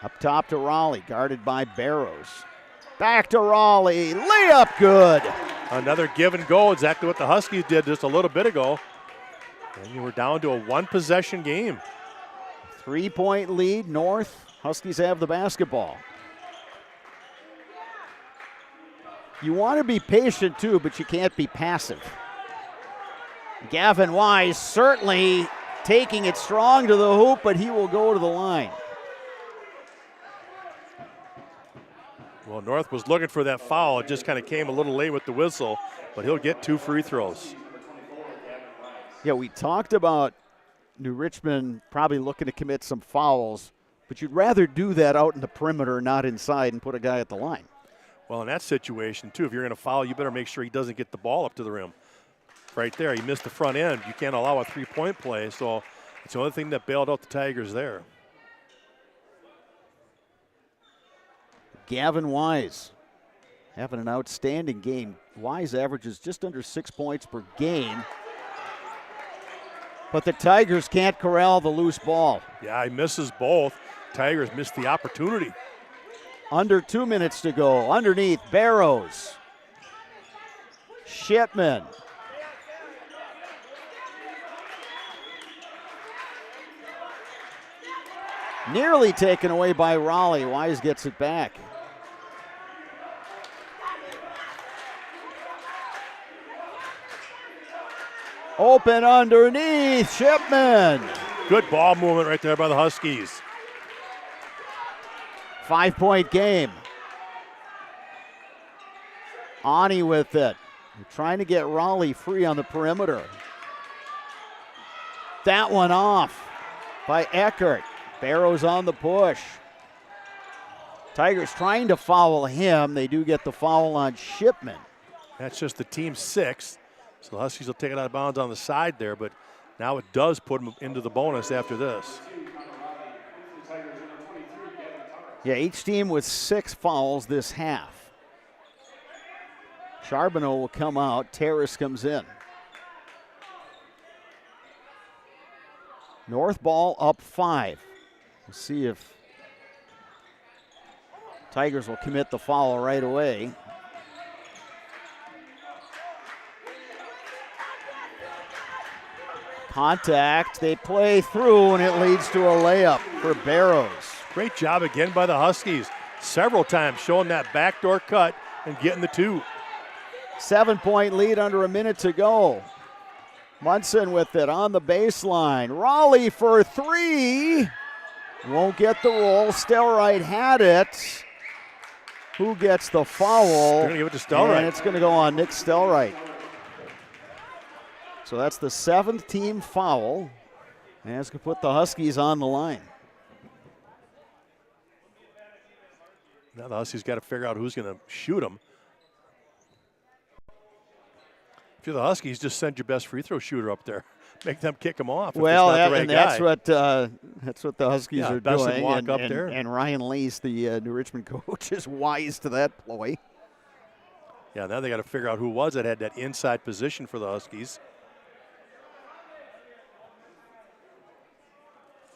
Up top to Raleigh, guarded by Barrows. Back to Raleigh, layup good.
Another give and go, exactly what the Huskies did just a little bit ago. And you were down to a 1-possession game.
3-point lead, North. Huskies have the basketball. You want to be patient too, but you can't be passive. Gavin Wise certainly taking it strong to the hoop, but he will go to the line.
Well, North was looking for that foul. It just kind of came a little late with the whistle, but he'll get 2 free throws.
Yeah, we talked about New Richmond probably looking to commit some fouls, but you'd rather do that out in the perimeter, not inside, and put a guy at the line.
Well, in that situation, too, if you're going to foul, you better make sure he doesn't get the ball up to the rim. Right there, he missed the front end. You can't allow a 3-point play, so it's the only thing that bailed out the Tigers there.
Gavin Wise having an outstanding game. Wise averages just under 6 points per game. But the Tigers can't corral the loose ball.
Yeah, he misses both. Tigers missed the opportunity.
Under 2 minutes to go. Underneath, Barrows. Shipman. Nearly taken away by Raleigh. Wise gets it back. Open underneath, Shipman.
Good ball movement right there by the Huskies.
5-point game. Ani with it. They're trying to get Raleigh free on the perimeter. That one off by Eckert. Barrows on the push. Tigers trying to foul him. They do get the foul on Shipman.
That's just the team 6th. So the Huskies will take it out of bounds on the side there, but now it does put them into the bonus after this.
Yeah, each team with 6 fouls this half. Charbonneau will come out. Terrace comes in. North ball up 5. We'll see if Tigers will commit the foul right away. Contact, they play through, and it leads to a layup for Barrows.
Great job again by the Huskies. Several times showing that backdoor cut and getting the 2.
7-point lead under a minute to go. Munson with it on the baseline. Raleigh for 3. Won't get the roll. Stelrite had it. who gets the foul.
Going to give it to Stelright.
And it's going to go on Nick Stelright. So that's the 7th team foul. And it's going to put the Huskies on the line.
Now the Huskies got to figure out who's going to shoot them. If you're the Huskies, just send your best free throw shooter up there. Make them kick him off.
Well,
that's
what the Huskies are doing.
Walk up there.
And Ryan Lease, the New Richmond coach, is wise to that ploy.
Yeah, now they got to figure out who was it had that inside position for the Huskies.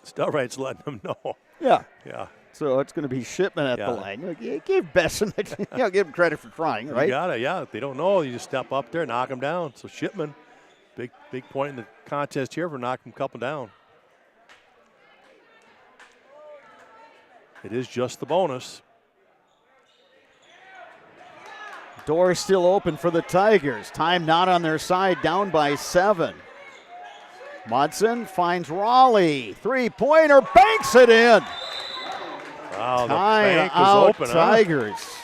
Stelright's letting them know.
Yeah.
Yeah.
So it's going to be Shipman at the line. You give Besson, give him credit for trying, right?
You got it, yeah. If they don't know, you just step up there, knock them down. So Shipman, big point in the contest here for knocking a couple down. It is just the bonus.
Door still open for the Tigers. Time not on their side, down by 7. Munson finds Raleigh. 3-pointer, banks it in.
Wow, the
Time
bank was
out,
open,
Tigers.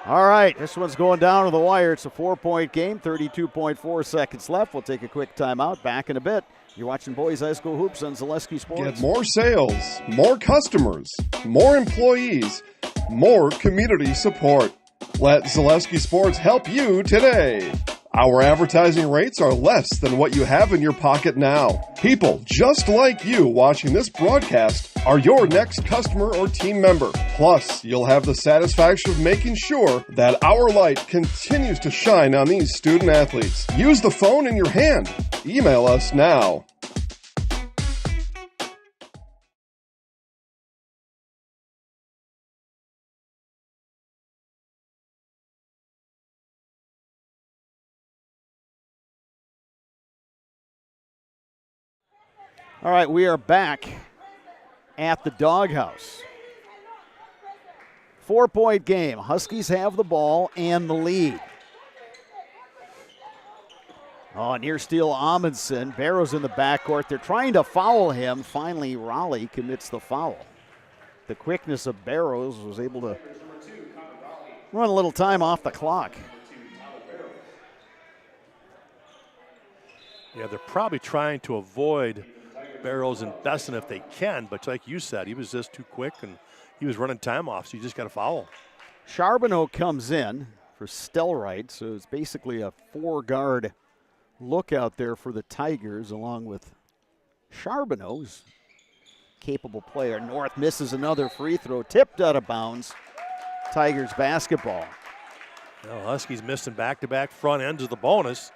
All right, this one's going down to the wire. It's a 4-point game, 32.4 seconds left. We'll take a quick timeout. Back in a bit. You're watching Boys High School Hoops on Zaleski Sports.
Get more sales, more customers, more employees, more community support. Let Zaleski Sports help you today. Our advertising rates are less than what you have in your pocket now. People just like you watching this broadcast are your next customer or team member. Plus, you'll have the satisfaction of making sure that our light continues to shine on these student athletes. Use the phone in your hand. Email us now.
All right, we are back at the Doghouse. 4-point game. Huskies have the ball and the lead. Oh, near steal Amundsen. Barrows in the backcourt. They're trying to foul him. Finally, Raleigh commits the foul. The quickness of Barrows was able to run a little time off the clock.
Yeah, they're probably trying to avoid Barrows and Besson if they can, but like you said, he was just too quick and he was running time off, so you just got to foul.
Charbonneau comes in for Stelright, so it's basically a 4-guard look out there for the Tigers, along with Charbonneau, who's a capable player. North misses another free throw, tipped out of bounds. Tigers basketball.
Well, Huskies missing back-to-back front ends of the bonus.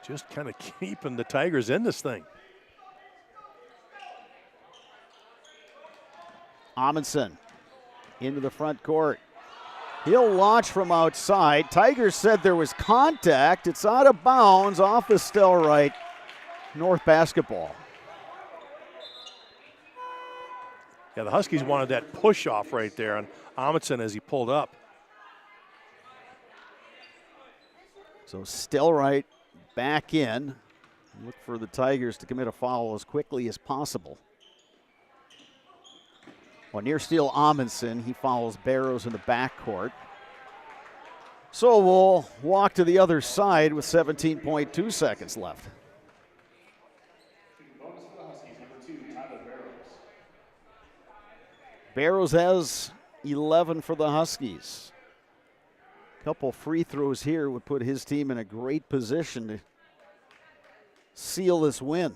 Just kind of keeping the Tigers in this thing.
Amundsen into the front court. He'll launch from outside. Tigers said there was contact. It's out of bounds off the Stelright. North basketball.
Yeah, the Huskies wanted that push off right there on Amundsen as he pulled up.
So Stelright back in. Look for the Tigers to commit a foul as quickly as possible. Well, near steal Amundsen. He follows Barrows in the backcourt. So we'll walk to the other side with 17.2 seconds left. Barrows has 11 for the Huskies. A couple free throws here would put his team in a great position to seal this win.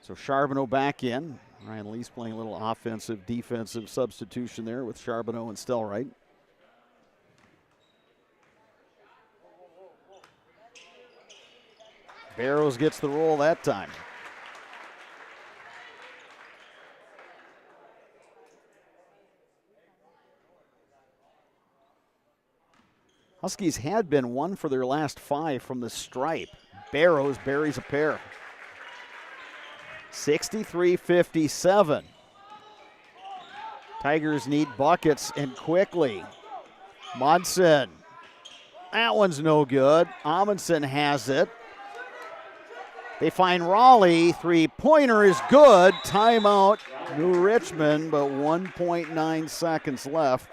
So Charbonneau back in. Ryan Lease playing a little offensive, defensive substitution there with Charbonneau and Stelright. Barrows gets the roll that time. Huskies had been 1 for their last 5 from the stripe. Barrows buries a pair. 63-57. Tigers need buckets and quickly. Munson. That one's no good. Amundsen has it. They find Raleigh. Three-pointer is good. Timeout, New Richmond, but 1.9 seconds left.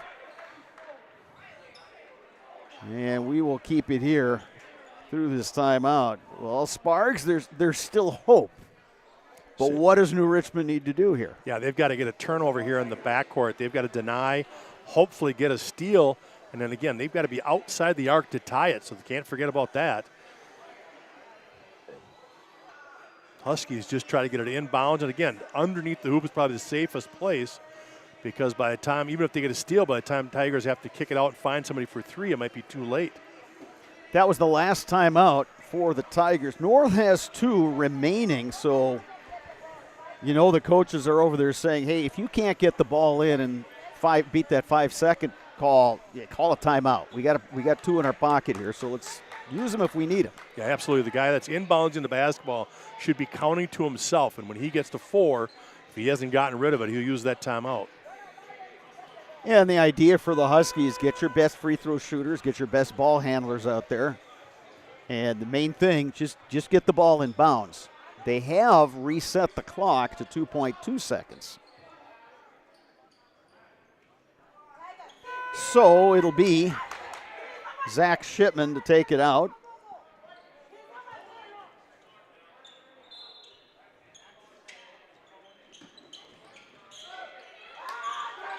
And we will keep it here through this timeout. Well, Sparks, there's still hope. But what does New Richmond need to do here?
Yeah, they've got to get a turnover here in the backcourt. They've got to deny, hopefully get a steal, and then again, they've got to be outside the arc to tie it, so they can't forget about that. Huskies just try to get it inbounds, and again, underneath the hoop is probably the safest place because by the time, even if they get a steal, by the time Tigers have to kick it out and find somebody for three, it might be too late.
That was the last timeout for the Tigers. North has 2 remaining, so you know the coaches are over there saying, hey, if you can't get the ball in and beat that 5-second call, call a timeout. We got 2 in our pocket here, so let's use them if we need them.
Yeah, absolutely. The guy that's inbounds into basketball should be counting to himself, and when he gets to 4, if he hasn't gotten rid of it, he'll use that timeout.
Yeah, and the idea for the Huskies, get your best free throw shooters, get your best ball handlers out there. And the main thing, just get the ball in bounds. They have reset the clock to 2.2 seconds. So it'll be Zach Shipman to take it out.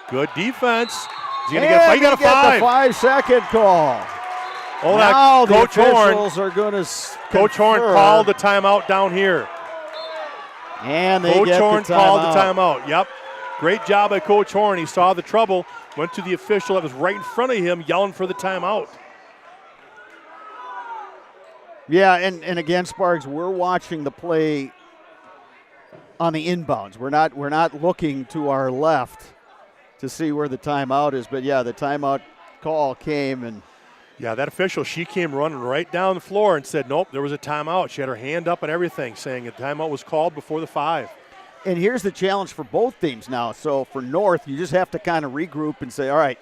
Good defense. He's going to get a 5.
The 5-second call.
Oh,
now
that Coach
the officials are going to
Coach Horn called the timeout down here.
And they
Coach
get
Horn
the
called the
timeout.
timeout. Yep. Great job by Coach Horn. He saw the trouble, went to the official that was right in front of him, yelling for the timeout.
Yeah, and again, Sparks, we're watching the play on the inbounds. We're not looking to our left to see where the timeout is. But yeah, the timeout call came and.
Yeah, that official, she came running right down the floor and said, nope, there was a timeout. She had her hand up and everything, saying a timeout was called before the 5.
And here's the challenge for both teams now. So for North, you just have to kind of regroup and say, all right,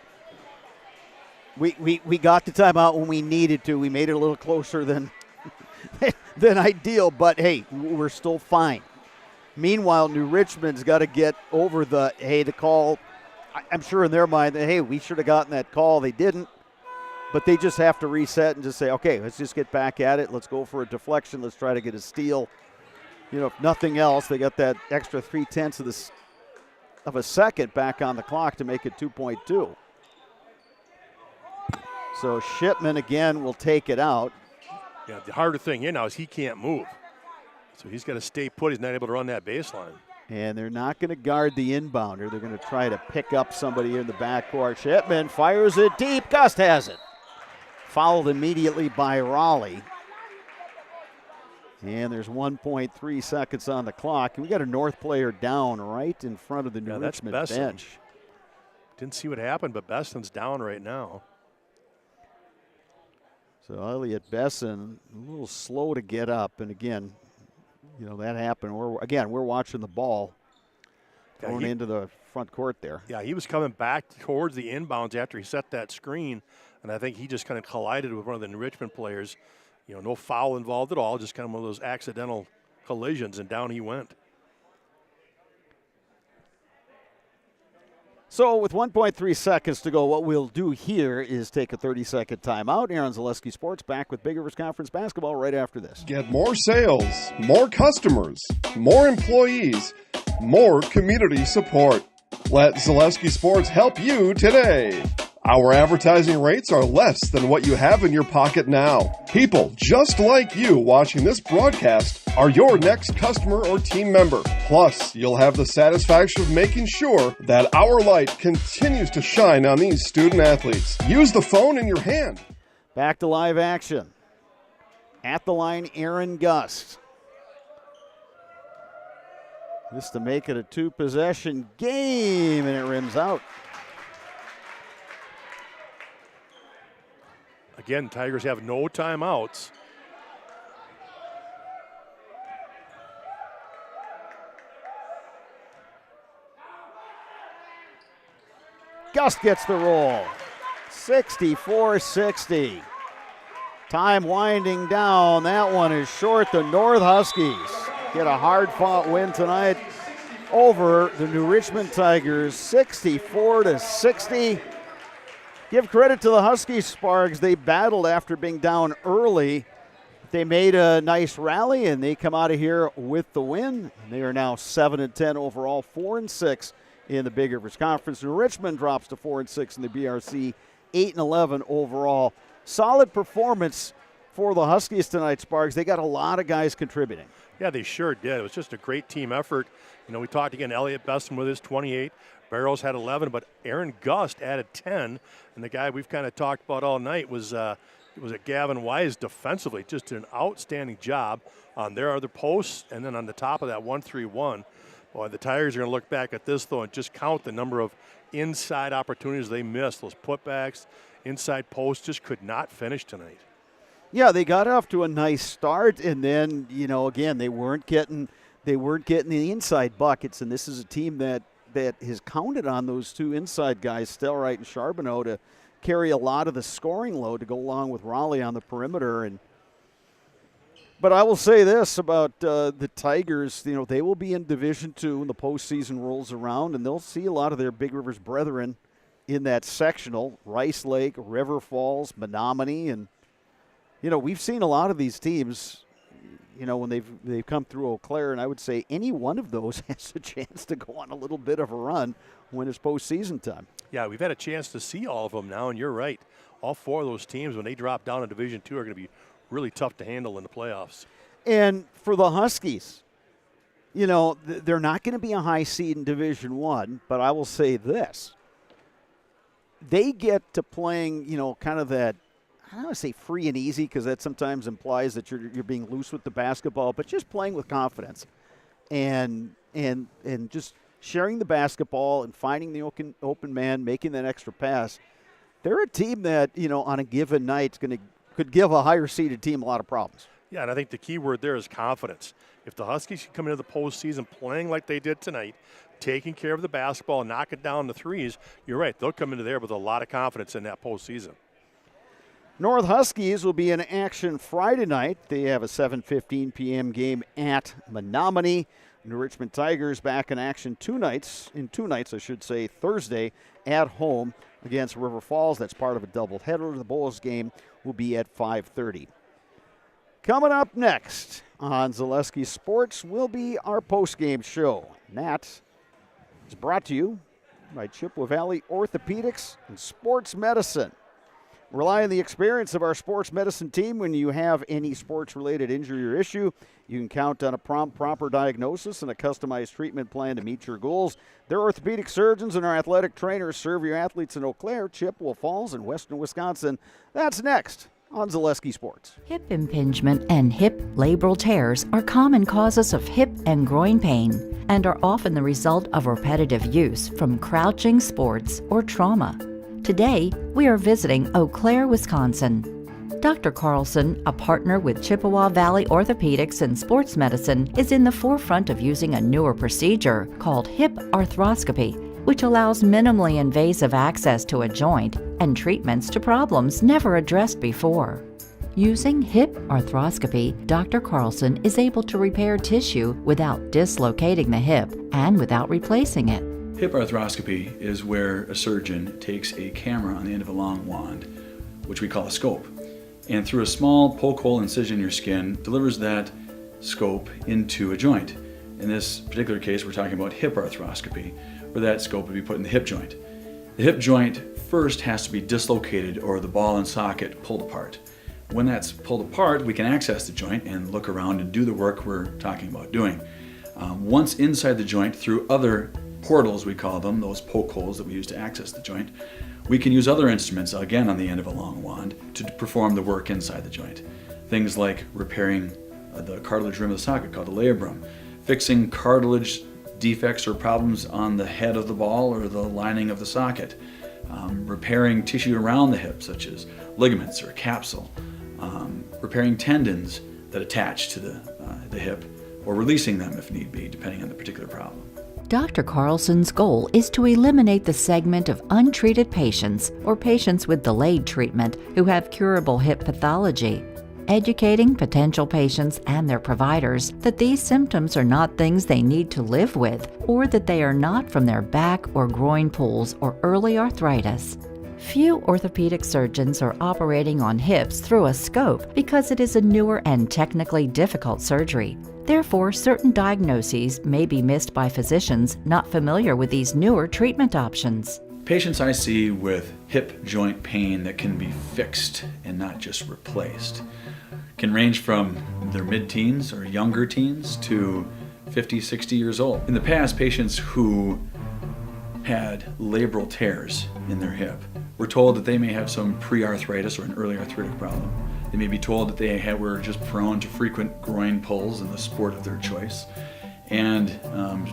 we got the timeout when we needed to. We made it a little closer than ideal, but hey, we're still fine. Meanwhile, New Richmond's got to get over the call. I'm sure in their mind that, hey, we should have gotten that call. They didn't. But they just have to reset and just say, okay, let's just get back at it. Let's go for a deflection. Let's try to get a steal. You know, if nothing else, they got that extra 0.3 of a second back on the clock to make it 2.2. So Shipman, again, will take it out.
Yeah, the harder thing here now is he can't move. So he's got to stay put. He's not able to run that baseline.
And they're not going to guard the inbounder. They're going to try to pick up somebody in the backcourt. Shipman fires it deep. Gust has it. Fouled immediately by Raleigh. And there's 1.3 seconds on the clock. And we got a North player down right in front of the New Richmond bench.
Didn't see what happened, but Beston's down right now.
So Elliot Besson, a little slow to get up. And again, you know, that happened. We're watching the ball thrown into the front court there.
Yeah, he was coming back towards the inbounds after he set that screen. And I think he just kind of collided with one of the New Richmond players. You know, no foul involved at all, just kind of one of those accidental collisions, and down he went.
So with 1.3 seconds to go, what we'll do here is take a 30-second timeout. Aaron Zaleski Sports back with Big Rivers Conference basketball right after this.
Get more sales, more customers, more employees, more community support. Let Zaleski Sports help you today. Our advertising rates are less than what you have in your pocket now. People just like you watching this broadcast are your next customer or team member. Plus, you'll have the satisfaction of making sure that our light continues to shine on these student athletes. Use the phone in your hand.
Back to live action. At the line, Aaron Gust. Just to make it a 2-possession game, and it rims out.
Again, Tigers have no timeouts.
Gust gets the roll. 64-60. Time winding down. That one is short. The North Huskies get a hard-fought win tonight over the New Richmond Tigers, 64-60. Give credit to the Huskies, Sparks. They battled after being down early. They made a nice rally, and they come out of here with the win. They are now 7-10 overall, 4-6 in the Big Rivers Conference. New Richmond drops to 4-6 in the BRC, 8-11 overall. Solid performance for the Huskies tonight, Sparks. They got a lot of guys contributing.
Yeah, they sure did. It was just a great team effort. You know, we talked again, Elliot Besson with his 28. Barrows had 11, but Aaron Gust added 10. And the guy we've kind of talked about all night was Gavin Wise defensively. Just did an outstanding job on their other posts. And then on the top of that 1-3-1. Boy, the Tigers are going to look back at this, though, and just count the number of inside opportunities they missed. Those putbacks, inside posts, just could not finish tonight.
Yeah, they got off to a nice start, and then, you know, again, they weren't getting the inside buckets, and this is a team that has counted on those two inside guys, Stelrite and Charbonneau, to carry a lot of the scoring load to go along with Raleigh on the perimeter. But I will say this about the Tigers, you know, they will be in Division II when the postseason rolls around, and they'll see a lot of their Big Rivers brethren in that sectional, Rice Lake, River Falls, Menominee, and you know, we've seen a lot of these teams, you know, when they've come through Eau Claire, and I would say any one of those has a chance to go on a little bit of a run when it's postseason time.
Yeah, we've had a chance to see all of them now, and you're right. All four of those teams, when they drop down in Division II, are going to be really tough to handle in the playoffs.
And for the Huskies, you know, they're not going to be a high seed in Division I, but I will say this. They get to playing, you know, kind of that, I don't want to say free and easy because that sometimes implies that you're being loose with the basketball, but just playing with confidence and just sharing the basketball and finding the open man, making that extra pass. They're a team that, you know, on a given night could give a higher seeded team a lot of problems.
Yeah, and I think the key word there is confidence. If the Huskies can come into the postseason playing like they did tonight, taking care of the basketball and knocking down the threes, you're right. They'll come into there with a lot of confidence in that postseason.
North Huskies will be in action Friday night. They have a 7:15 p.m. game at Menominee. New Richmond Tigers back in action two nights, Thursday at home against River Falls. That's part of a doubleheader. The Bulls game will be at 5:30. Coming up next on Zaleski Sports will be our postgame show. And that is brought to you by Chippewa Valley Orthopedics and Sports Medicine. Rely on the experience of our sports medicine team when you have any sports-related injury or issue. You can count on a prompt, proper diagnosis and a customized treatment plan to meet your goals. Their orthopedic surgeons and our athletic trainers serve your athletes in Eau Claire, Chippewa Falls, and Western Wisconsin. That's next on Zaleski Sports.
Hip impingement and hip labral tears are common causes of hip and groin pain and are often the result of repetitive use from crouching sports or trauma. Today, we are visiting Eau Claire, Wisconsin. Dr. Carlson, a partner with Chippewa Valley Orthopedics and Sports Medicine, is in the forefront of using a newer procedure called hip arthroscopy, which allows minimally invasive access to a joint and treatments to problems never addressed before. Using hip arthroscopy, Dr. Carlson is able to repair tissue without dislocating the hip and without replacing it.
Hip arthroscopy is where a surgeon takes a camera on the end of a long wand, which we call a scope, and through a small poke hole incision in your skin, delivers that scope into a joint. In this particular case, we're talking about hip arthroscopy, where that scope would be put in the hip joint. The hip joint first has to be dislocated or the ball and socket pulled apart. When that's pulled apart, we can access the joint and look around and do the work we're talking about doing. Once inside the joint, through other portals, we call them, those poke holes that we use to access the joint, we can use other instruments, again on the end of a long wand, to perform the work inside the joint. Things like repairing the cartilage rim of the socket, called the labrum, fixing cartilage defects or problems on the head of the ball or the lining of the socket, repairing tissue around the hip, such as ligaments or capsule, repairing tendons that attach to the hip, or releasing them if need be, depending on the particular problem.
Dr. Carlson's goal is to eliminate the segment of untreated patients or patients with delayed treatment who have curable hip pathology, educating potential patients and their providers that these symptoms are not things they need to live with, or that they are not from their back or groin pulls or early arthritis. Few orthopedic surgeons are operating on hips through a scope because it is a newer and technically difficult surgery. Therefore, certain diagnoses may be missed by physicians not familiar with these newer treatment options.
Patients I see with hip joint pain that can be fixed and not just replaced can range from their mid-teens or younger teens to 50, 60 years old. In the past, patients who had labral tears in their hip were told that they may have some pre-arthritis or an early arthritic problem. They may be told that they were just prone to frequent groin pulls in the sport of their choice. And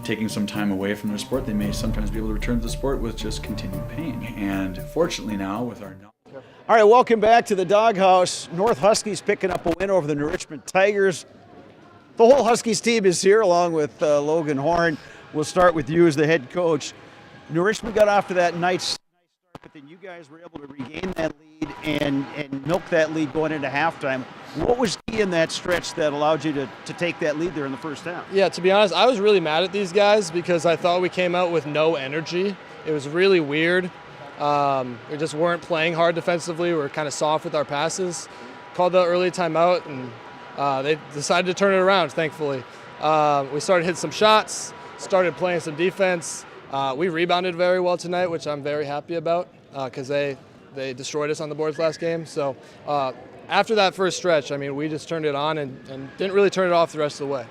taking some time away from their sport, they may sometimes be able to return to the sport with just continued pain. And fortunately now with our...
All right, welcome back to the Doghouse. North Huskies picking up a win over the New Richmond Tigers. The whole Huskies team is here along with Logan Horn. We'll start with you as the head coach. New Richmond got off to that nice start, but then you guys were able to regain that lead and milk that lead going into halftime. What was key in that stretch that allowed you to take that lead there in the first half?
Yeah, to be honest, I was really mad at these guys because I thought we came out with no energy. It was really weird. We just weren't playing hard defensively. We were kind of soft with our passes. Called the early timeout, and they decided to turn it around, thankfully. We started hitting some shots, started playing some defense. We rebounded very well tonight, which I'm very happy about because they destroyed us on the boards last game. So after that first stretch, I mean, we just turned it on and didn't really turn it off the rest of the way.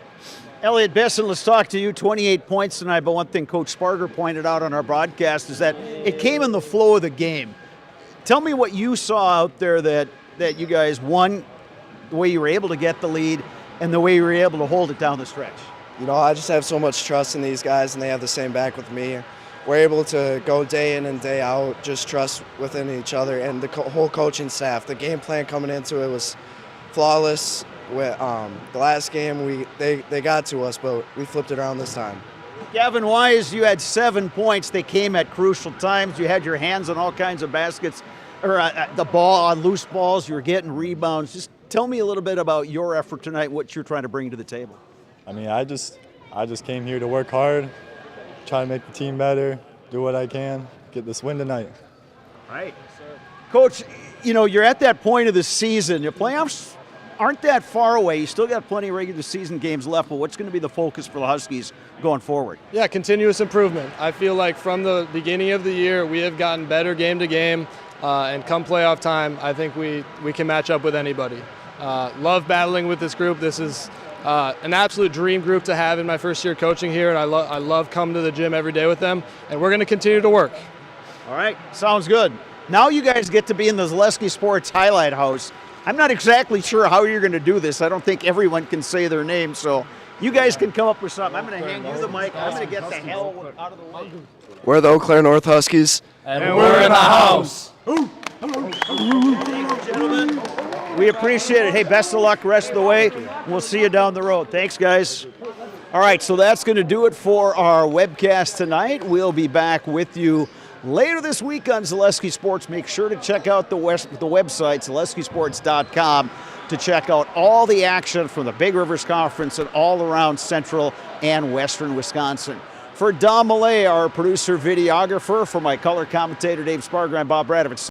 Elliot Besson, let's talk to you. 28 points tonight, but one thing Coach Sparger pointed out on our broadcast is that it came in the flow of the game. Tell me what you saw out there that you guys won, the way you were able to get the lead, and the way you were able to hold it down the stretch.
You know, I just have so much trust in these guys, and they have the same back with me. We're able to go day in and day out, just trust within each other and the whole coaching staff. The game plan coming into it was flawless. The last game, they got to us, but we flipped it around this time.
Gavin Wise, you had 7 points. They came at crucial times. You had your hands on all kinds of baskets, or the ball on loose balls. You were getting rebounds. Just tell me a little bit about your effort tonight, what you're trying to bring to the table.
I mean, I just came here to work hard, try to make the team better, do what I can, get this win tonight.
All right. Coach, you know, you're at that point of the season. Your playoffs aren't that far away. You still got plenty of regular season games left, but what's going to be the focus for the Huskies going forward?
Yeah, continuous improvement. I feel like from the beginning of the year, we have gotten better game to game, and come playoff time, I think we can match up with anybody. Love battling with this group. This is an absolute dream group to have in my first year coaching here, and I love coming to the gym every day with them, and we're going to continue to work.
All right, sounds good. Now you guys get to be in the Zaleski Sports Highlight House. I'm not exactly sure how you're going to do this. I don't think everyone can say their name, so you guys can come up with something. I'm going to hand you the mic. I'm going to get the hell out of the way.
We're the Eau Claire North Huskies.
And we're in the house. Gentlemen, we appreciate it. Hey, best of luck rest of the way. We'll see you down the road. Thanks, guys. All right, so that's going to do it for our webcast tonight. We'll be back with you later this week on Zaleski Sports. Make sure to check out the website, zaleskisports.com, to check out all the action from the Big Rivers Conference and all around central and western Wisconsin. For Don Millay, our producer, videographer, for my color commentator, Dave Sparger, I'm Bob Radovich.